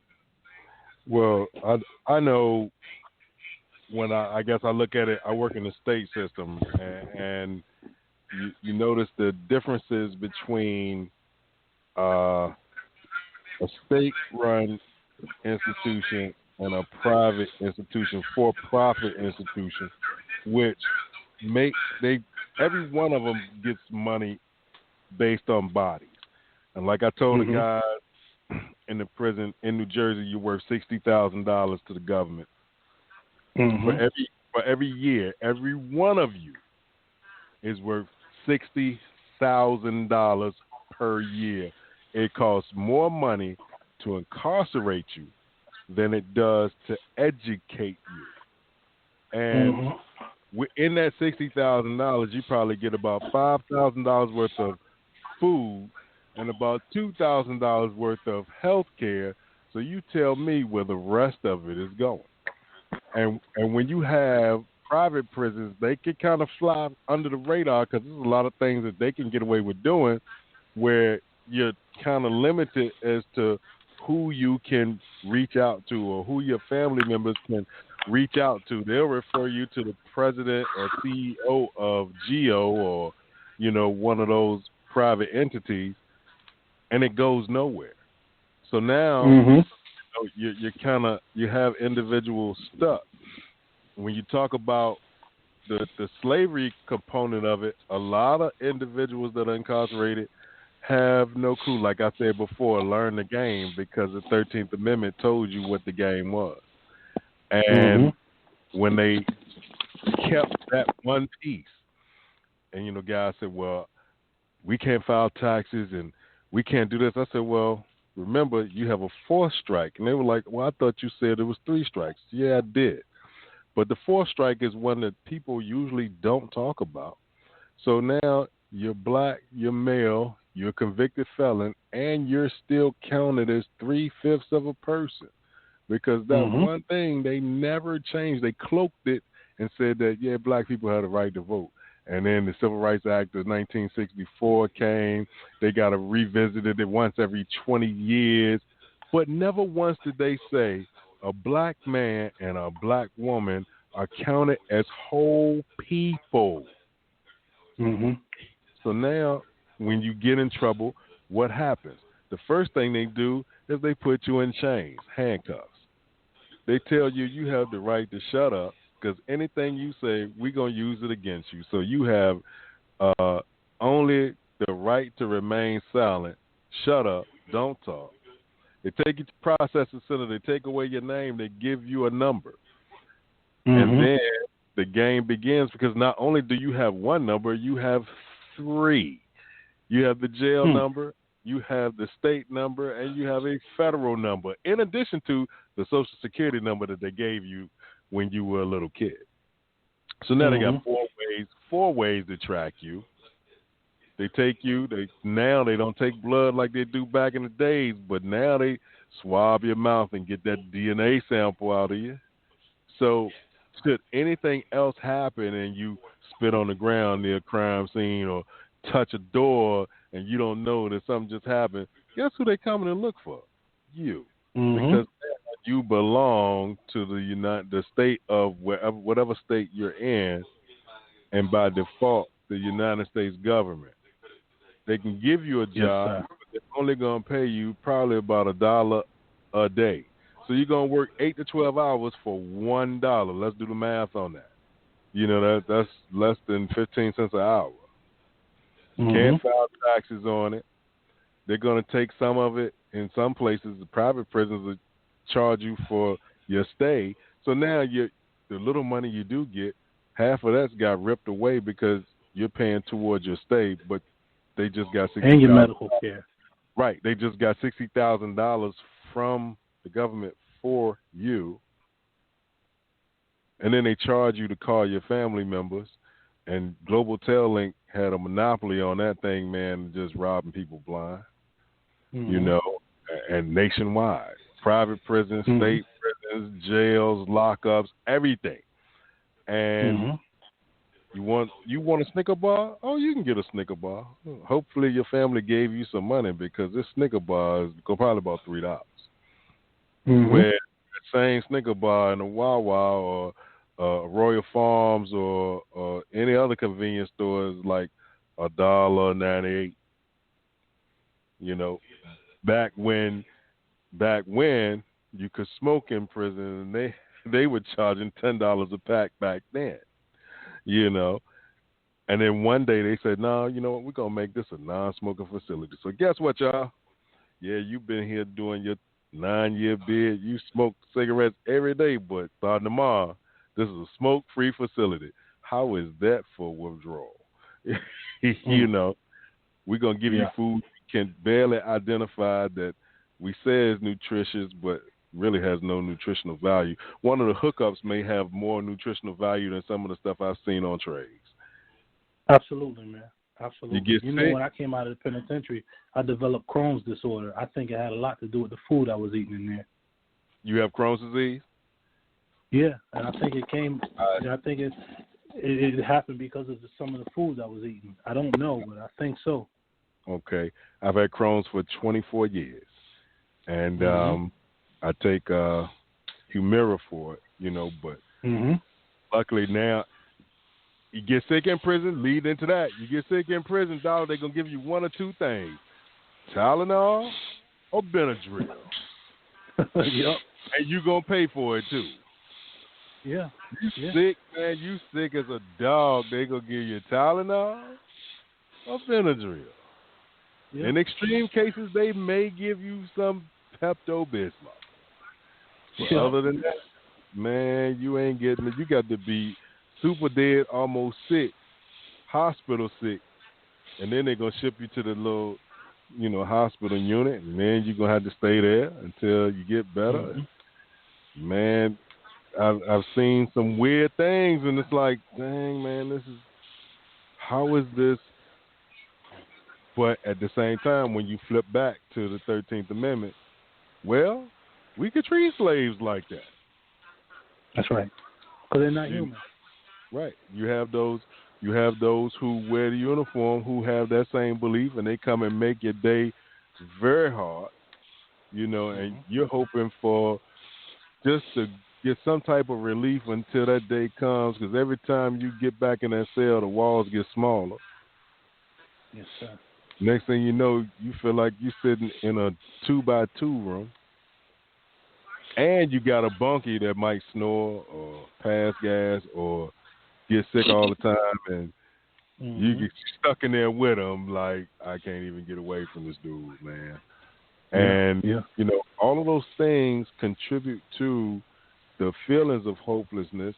Well, I know when I guess I look at it, I work in the state system, and you notice the differences between a state-run institution and a private institution, for-profit institution, which every one of them gets money based on bodies. And like I told the guys in the prison in New Jersey, you're worth $60,000 to the government. For every year, every one of you is worth $60,000 per year. It costs more money to incarcerate you than it does to educate you. And in that $60,000, you probably get about $5,000 worth of food and about $2,000 worth of health care. So you tell me where the rest of it is going. And when you have private prisons, they can kind of fly under the radar because there's a lot of things that they can get away with doing where you're kind of limited as to who you can reach out to or who your family members can reach out to. They'll refer you to the president or CEO of GEO or, you know, one of those private entities, and it goes nowhere. So now you have individuals stuck. When you talk about the slavery component of it, a lot of individuals that are incarcerated have no clue. Like I said before, learn the game because the 13th Amendment told you what the game was. And when they kept that one piece, and, you know, guys said, well, we can't file taxes and we can't do this. I said, well, remember, you have a fourth strike. And they were like, well, I thought you said it was 3 strikes. Yeah, I did. But the fourth strike is one that people usually don't talk about. So now you're black, you're male, you're a convicted felon, and you're still counted as 3/5 of a person. because that one thing they never changed. They cloaked it and said that, yeah, black people had a right to vote. And then the Civil Rights Act of 1964 came. They got to revisit it once every 20 years. But never once did they say a black man and a black woman are counted as whole people. So now when you get in trouble, what happens? The first thing they do is they put you in chains, handcuffs. They tell you you have the right to shut up, because anything you say, we're going to use it against you. So you have only the right to remain silent, shut up, don't talk. They take you to processing center, they take away your name, they give you a number. And then the game begins, because not only do you have one number, you have three. You have the jail number, you have the state number, and you have a federal number, in addition to the Social Security number that they gave you when you were a little kid. So now they got four ways to track you. They take you, now they don't take blood like they do back in the days, but now they swab your mouth and get that DNA sample out of you. So should anything else happen and you spit on the ground near a crime scene or touch a door and you don't know that something just happened, guess who they coming to look for? You. Because you belong to the state of whatever state you're in, and by default, the United States government. They can give you a job, but they're only going to pay you probably about $1 a day. So you're going to work 8 to 12 hours for $1. Let's do the math on that. You know, that's less than 15 cents an hour. Can't file taxes on it. They're going to take some of it. In some places, the private prisons will charge you for your stay. So now the little money you do get, half of that's got ripped away because you're paying towards your stay, but they just got $60,000. And your medical care. Right. They just got $60,000 from the government for you. And then they charge you to call your family members. And Global Tail-Link had a monopoly on that thing, man, just robbing people blind. You know, and nationwide. Private prisons, state prisons, jails, lockups, everything. And you want a Snicker bar? Oh, you can get a Snicker bar. Hopefully your family gave you some money, because this Snicker bar is probably about $3. Where the same Snicker bar in a Wawa or Royal Farms or any other convenience store is like $1.98. You know, back when you could smoke in prison, and they were charging $10 a pack back then. You know, and then one day they said, no, you know what, we're going to make this a non-smoking facility. So guess what, y'all? Yeah, you've been here doing your 9-year bid. You smoke cigarettes every day, but starting tomorrow, this is a smoke-free facility. How is that for withdrawal? You know, we're going to give you food you can barely identify that we say is nutritious, but really has no nutritional value. One of the hookups may have more nutritional value than some of the stuff I've seen on trays. Absolutely, man. Absolutely. You know, when I came out of the penitentiary, I developed Crohn's disorder. I think it had a lot to do with the food I was eating in there. You have Crohn's disease? Yeah, and I think it came. I think it happened because of some of the foods I was eating. I don't know, but I think so. Okay, I've had Crohn's for 24 years, and I take Humira for it, you know. But luckily now, you get sick in prison. Lead into that. You get sick in prison, dog. They're gonna give you one or two things: Tylenol or Benadryl. Yep. And you gonna pay for it too. Yeah. You sick, man. You sick as a dog. They gonna give you Tylenol or Benadryl. Yep. In extreme cases, they may give you some Pepto-Bismol. But other than that, man, you ain't getting it. You got to be super dead, almost sick, hospital sick, and then they're gonna ship you to the little, you know, hospital unit, and then you're gonna have to stay there until you get better. Man, I've seen some weird things, and it's like, dang, man, how is this? But at the same time, when you flip back to the 13th Amendment, well, We could treat slaves like that. That's right. Because they're not human. Right. You have those who wear the uniform who have that same belief, and they come and make your day very hard, and you're hoping for just to get some type of relief until that day comes, because every time you get back in that cell, the walls get smaller. Yes, sir. Next thing you know, you feel like you're sitting in a 2x2 room, and you got a bunkie that might snore or pass gas or get sick all the time, and you get stuck in there with them like, I can't even get away from this dude, man. And, all of those things contribute to the feelings of hopelessness,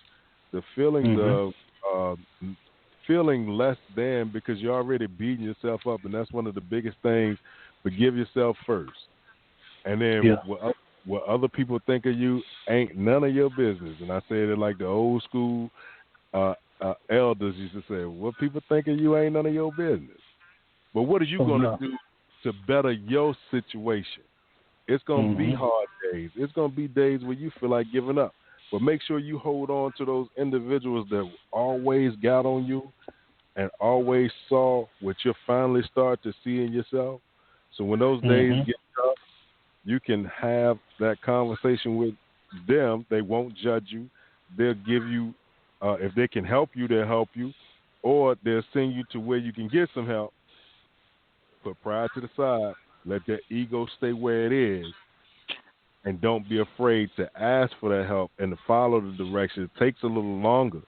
the feelings of feeling less than, because you're already beating yourself up, and that's one of the biggest things. Forgive yourself first. And then what other people think of you ain't none of your business. And I said it like the old school elders used to say, what people think of you ain't none of your business. But what are you going to do to better your situation? It's going to be hard days. It's going to be days where you feel like giving up. But make sure you hold on to those individuals that always got on you and always saw what you finally start to see in yourself. So when those days get tough, you can have that conversation with them. They won't judge you. They'll give you, if they can help you, they'll help you. Or they'll send you to where you can get some help. Put pride to the side. Let that ego stay where it is. And don't be afraid to ask for that help and to follow the direction. It takes a little longer.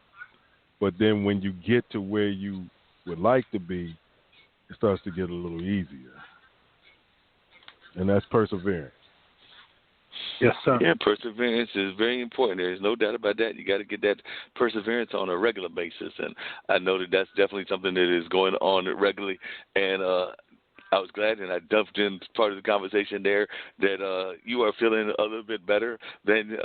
But then when you get to where you would like to be, it starts to get a little easier. And that's perseverance. Yes, sir. Yeah, perseverance is very important. There's no doubt about that. You got to get that perseverance on a regular basis. And I know that that's definitely something that is going on regularly. And I was glad, and I dumped in part of the conversation there, that you are feeling a little bit better than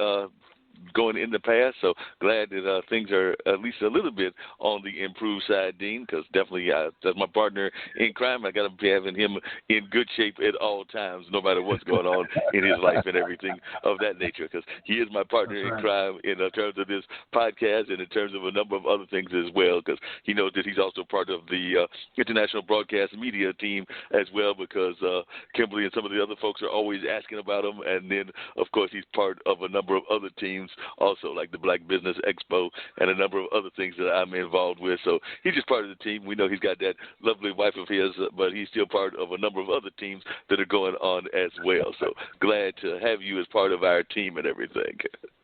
going in the past. So glad that things are at least a little bit on the improved side, Dean, because definitely that's my partner in crime. I got to be having him in good shape at all times, no matter what's going on in his life and everything of that nature, because he is my partner in crime in terms of this podcast and in terms of a number of other things as well, because he knows that he's also part of the international broadcast media team as well, because Kimberly and some of the other folks are always asking about him. And then, of course, he's part of a number of other teams also, like the Black Business Expo and a number of other things that I'm involved with. So he's just part of the team. We know he's got that lovely wife of his, but he's still part of a number of other teams that are going on as well. So glad to have you as part of our team and everything.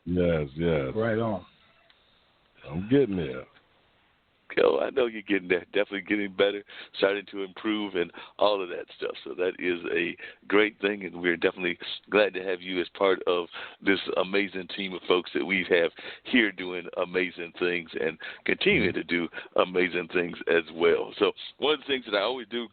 Yes. Right on. I'm getting there. Yo, I know you're getting there, definitely getting better, starting to improve and all of that stuff. So that is a great thing, and we're definitely glad to have you as part of this amazing team of folks that we have here doing amazing things and continuing to do amazing things as well. So one of the things that I always do,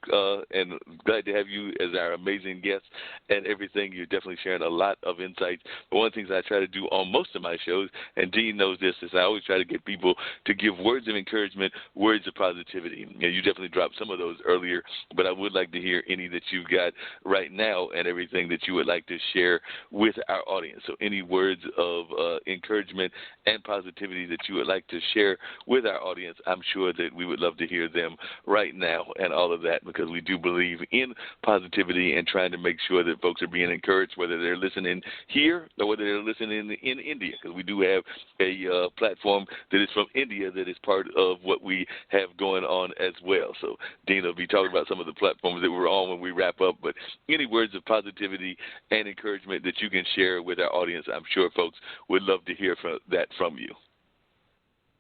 and glad to have you as our amazing guest and everything, you're definitely sharing a lot of insights. But one of the things I try to do on most of my shows, and Dean knows this, is I always try to get people to give words of encouragement, words of positivity. You definitely dropped some of those earlier, but I would like to hear any that you've got right now and everything that you would like to share with our audience. So any words of encouragement and positivity that you would like to share with our audience, I'm sure that we would love to hear them right now and all of that, because we do believe in positivity and trying to make sure that folks are being encouraged, whether they're listening here or whether they're listening in India, because we do have a platform that is from India that is part of what we have going on as well. So Dean will be talking about some of the platforms that we're on when we wrap up, but any words of positivity and encouragement that you can share with our audience, I'm sure folks would love to hear that from you.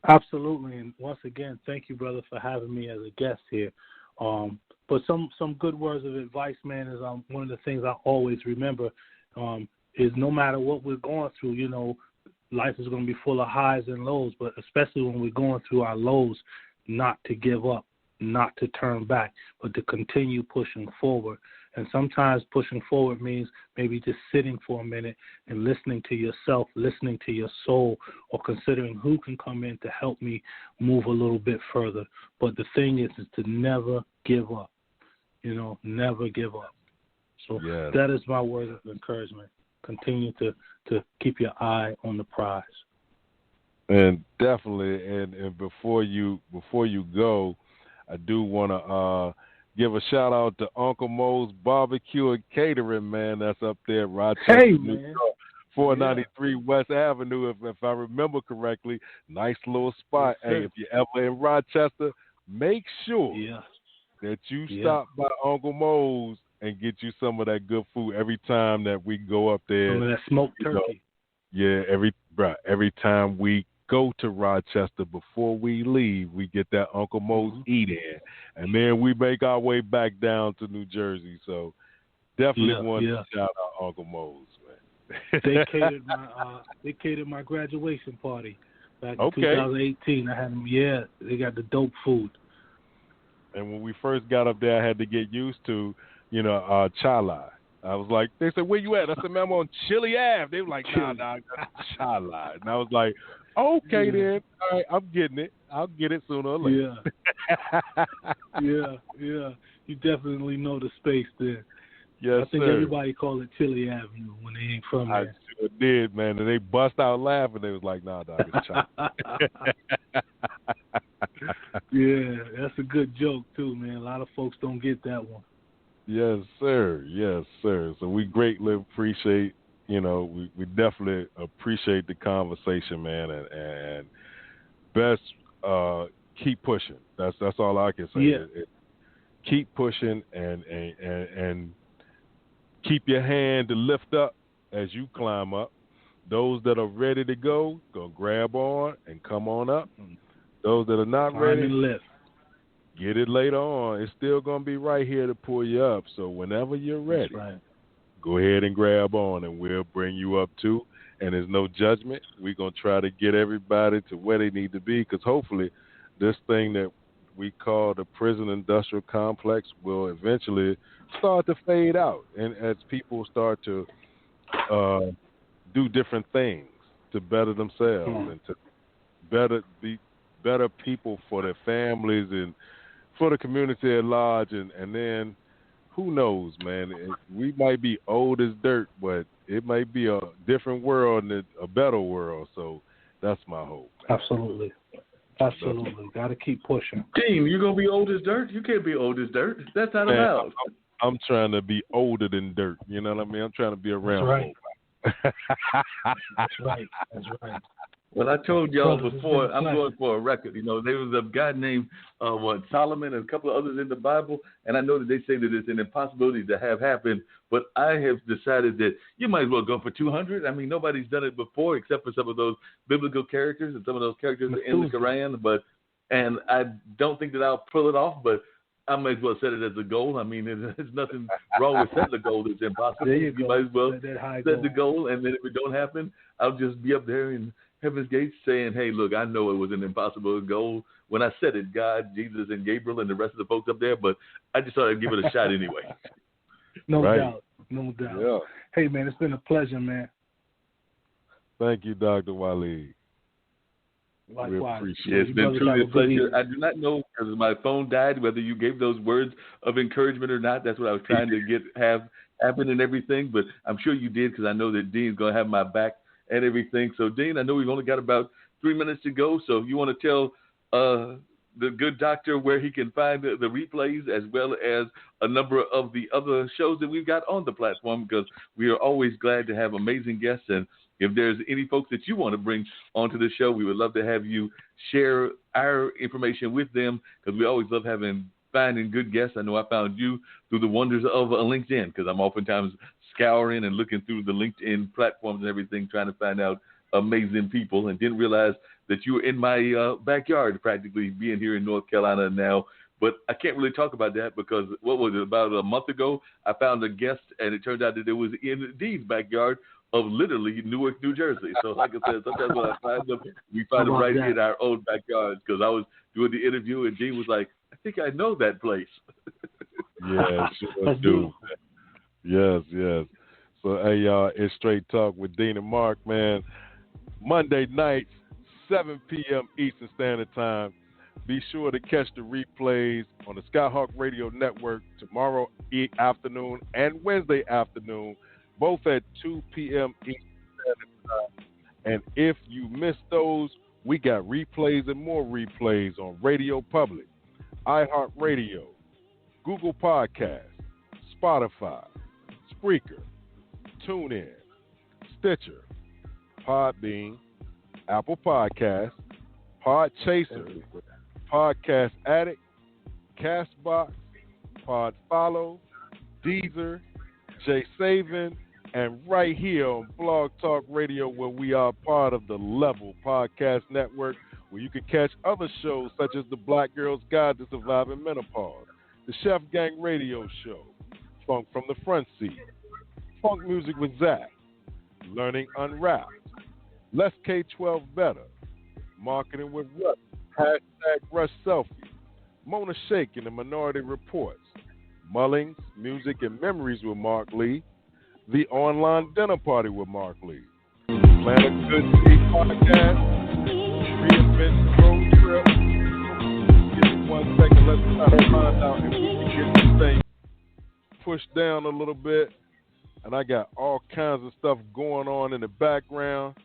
Absolutely, and once again, thank you, brother, for having me as a guest here. But some good words of advice, man, is one of the things I always remember is no matter what we're going through, life is going to be full of highs and lows, but especially when we're going through our lows, not to give up, not to turn back, but to continue pushing forward. And sometimes pushing forward means maybe just sitting for a minute and listening to yourself, listening to your soul, or considering who can come in to help me move a little bit further. But the thing is to never give up, never give up. So that is my word of encouragement. continue to keep your eye on the prize. And definitely, and before you go, I do want to give a shout out to Uncle Mo's Barbecue and Catering, man. That's up there, Rochester, New York, 493 West Avenue. If I remember correctly, nice little spot. Yes, hey, if you're ever in Rochester, make sure that you stop by Uncle Mo's and get you some of that good food every time that we go up there. Some of that smoked turkey. Every time we go to Rochester, before we leave, we get that Uncle Mo's eat in, and then we make our way back down to New Jersey. So definitely want to shout out Uncle Mo's, man. They catered my graduation party back in 2018. I had them. They got the dope food. And when we first got up there, I had to get used to, chalai. I was like, they said, where you at? I said, man, I'm on Chili Ave. They were like, nah, chalai. And I was like, okay, then. All right, I'm getting it. I'll get it sooner or later. Yeah. You definitely know the space there. Yes, I think sir. Everybody call it Chili Avenue when they ain't from there. I sure did, man. And they bust out laughing. They was like, nah, dog, it's chalai. Yeah, that's a good joke, too, man. A lot of folks don't get that one. Yes, sir. Yes, sir. So we greatly appreciate, we definitely appreciate the conversation, man, and best keep pushing. That's all I can say. Yeah. Keep pushing and keep your hand to lift up as you climb up. Those that are ready to go, grab on and come on up. Those that are not ready, lift. Get it later on. It's still going to be right here to pull you up. So whenever you're ready, go ahead and grab on, and we'll bring you up too. And there's no judgment. We're going to try to get everybody to where they need to be, because hopefully this thing that we call the prison industrial complex will eventually start to fade out. And as people start to do different things to better themselves and to be better people for their families and for the community at large, and then who knows, man? We might be old as dirt, but it might be a different world and a better world. So that's my hope, man. Absolutely. Got to keep pushing. Dean, you going to be old as dirt? You can't be old as dirt. That's not allowed. I'm trying to be older than dirt. You know what I mean? I'm trying to be around. That's right. Well, I told y'all before, I'm going for a record. There was a guy named Solomon and a couple of others in the Bible, and I know that they say that it's an impossibility to have happen, but I have decided that you might as well go for 200. I mean, nobody's done it before except for some of those biblical characters, and some of those characters are in the Quran, and I don't think that I'll pull it off, but I might as well set it as a goal. I mean, there's nothing wrong with setting a goal that's impossible. You might as well set the goal, and then if it don't happen, I'll just be up there in Heaven's Gates saying, hey, look, I know it was an impossible goal when I said it, God, Jesus, and Gabriel and the rest of the folks up there, but I just thought I'd give it a shot anyway. No doubt. Yeah. Hey, man, it's been a pleasure, man. Thank you, Dr. Walid. Likewise. It's been truly a pleasure. I do not know, because my phone died, whether you gave those words of encouragement or not. That's what I was trying to have happen and everything, but I'm sure you did, because I know that Dean's going to have my back and everything. So, Dean, I know we've only got about 3 minutes to go, so if you want to tell the good doctor where he can find the replays, as well as a number of the other shows that we've got on the platform, because we are always glad to have amazing guests. And if there's any folks that you want to bring onto the show, we would love to have you share our information with them, because we always love finding good guests. I know I found you through the wonders of LinkedIn, because I'm oftentimes scouring and looking through the LinkedIn platforms and everything, trying to find out amazing people, and didn't realize that you were in my backyard, practically being here in North Carolina now. But I can't really talk about that, because what was it, about a month ago, I found a guest, and it turned out that it was in Dean's backyard of literally Newark, New Jersey. So like I said, sometimes when I find them, we find them right in our own backyards, because I was doing the interview, and Dean was like, I think I know that place. Yeah, sure do. Yes. So, hey, y'all, it's Straight Talk with Dean and Mark, man. Monday nights, 7 p.m. Eastern Standard Time. Be sure to catch the replays on the Skyhawk Radio Network tomorrow afternoon and Wednesday afternoon. both at 2 p.m. Eastern Standard Time. And if you missed those, we got replays and more replays on Radio Public, iHeartRadio, Google Podcasts, Spotify, Spreaker, TuneIn, Stitcher, Podbean, Apple Podcasts, Podchaser, Podcast Addict, Castbox, Podfollow, Deezer, Jay Savin, and right here on Blog Talk Radio, where we are part of the Level Podcast Network, where you can catch other shows such as the Black Girl's Guide to Surviving Menopause, the Chef Gang Radio Show, Funk from the Front Seat, Funk Music with Zach, Learning Unwrapped, Let's K-12 Better, Marketing with Russ, #Rush Selfie, Mona Shake and the Minority Reports, Mullings, Music and Memories with Mark Lee, The Online Dinner Party with Mark Lee, Plan a Good Sleep Podcast, Reinvent Road Trip. Give me 1 second, let's try to find out if we can get this thing pushed down a little bit. And I got all kinds of stuff going on in the background.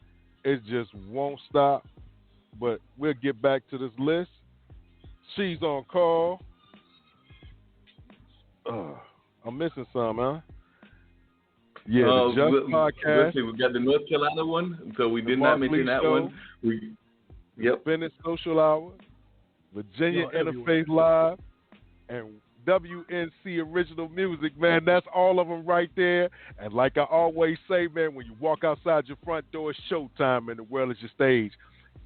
It just won't stop. But we'll get back to this list. She's on call. I'm missing some, huh? Yeah, the Just Podcast. Let's see, we got the North Carolina one, so we did not mention that one. Bennett Social Hour, Virginia Interfaith Live, and WNC Original Music, man. That's all of them right there. And like I always say, man, when you walk outside your front door, it's showtime and the world is your stage.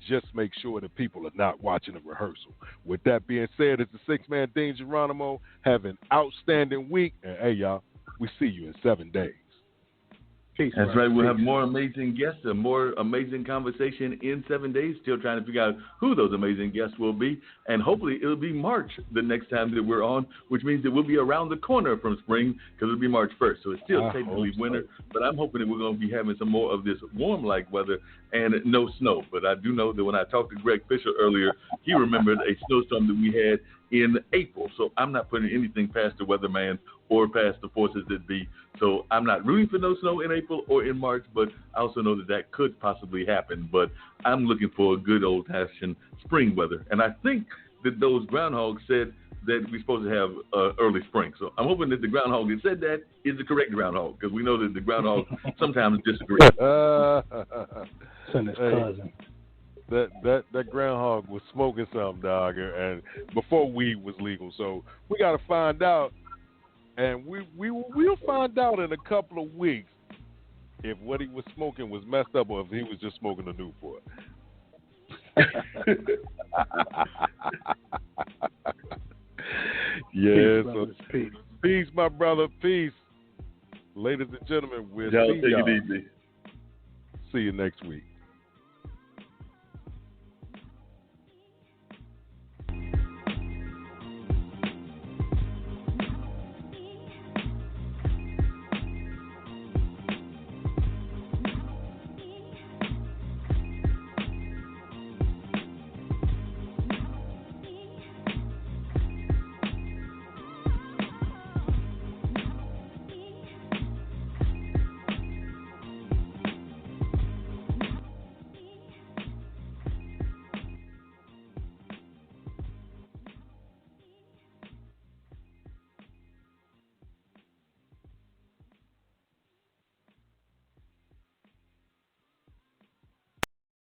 Just make sure that people are not watching a rehearsal. With that being said, it's the six-man Dean Geronimo. Have an outstanding week. And, hey, y'all, we see you in 7 days. Peace. That's right. We'll have more amazing guests, a more amazing conversation in 7 days. Still trying to figure out who those amazing guests will be. And hopefully it'll be March the next time that we're on, which means that we'll be around the corner from spring because it'll be March 1st. So it's still technically winter. But I'm hoping that we're going to be having some more of this warm-like weather and no snow. But I do know that when I talked to Greg Fisher earlier, he remembered a snowstorm that we had in April. So I'm not putting anything past the weatherman or past the forces that be. So I'm not rooting for no snow in April or in March, but I also know that that could possibly happen. But I'm looking for a good old-fashioned spring weather. And I think that those groundhogs said that we're supposed to have early spring. So I'm hoping that the groundhog that said that is the correct groundhog, because we know that the groundhog sometimes disagree. Send his cousin. That groundhog was smoking something, dog, and before weed was legal. So we got to find out, and we'll find out in a couple of weeks if what he was smoking was messed up or if he was just smoking a Newport. Yeah, so peace, my brother, peace. Ladies and gentlemen, we'll see y'all. Take it easy. See you next week.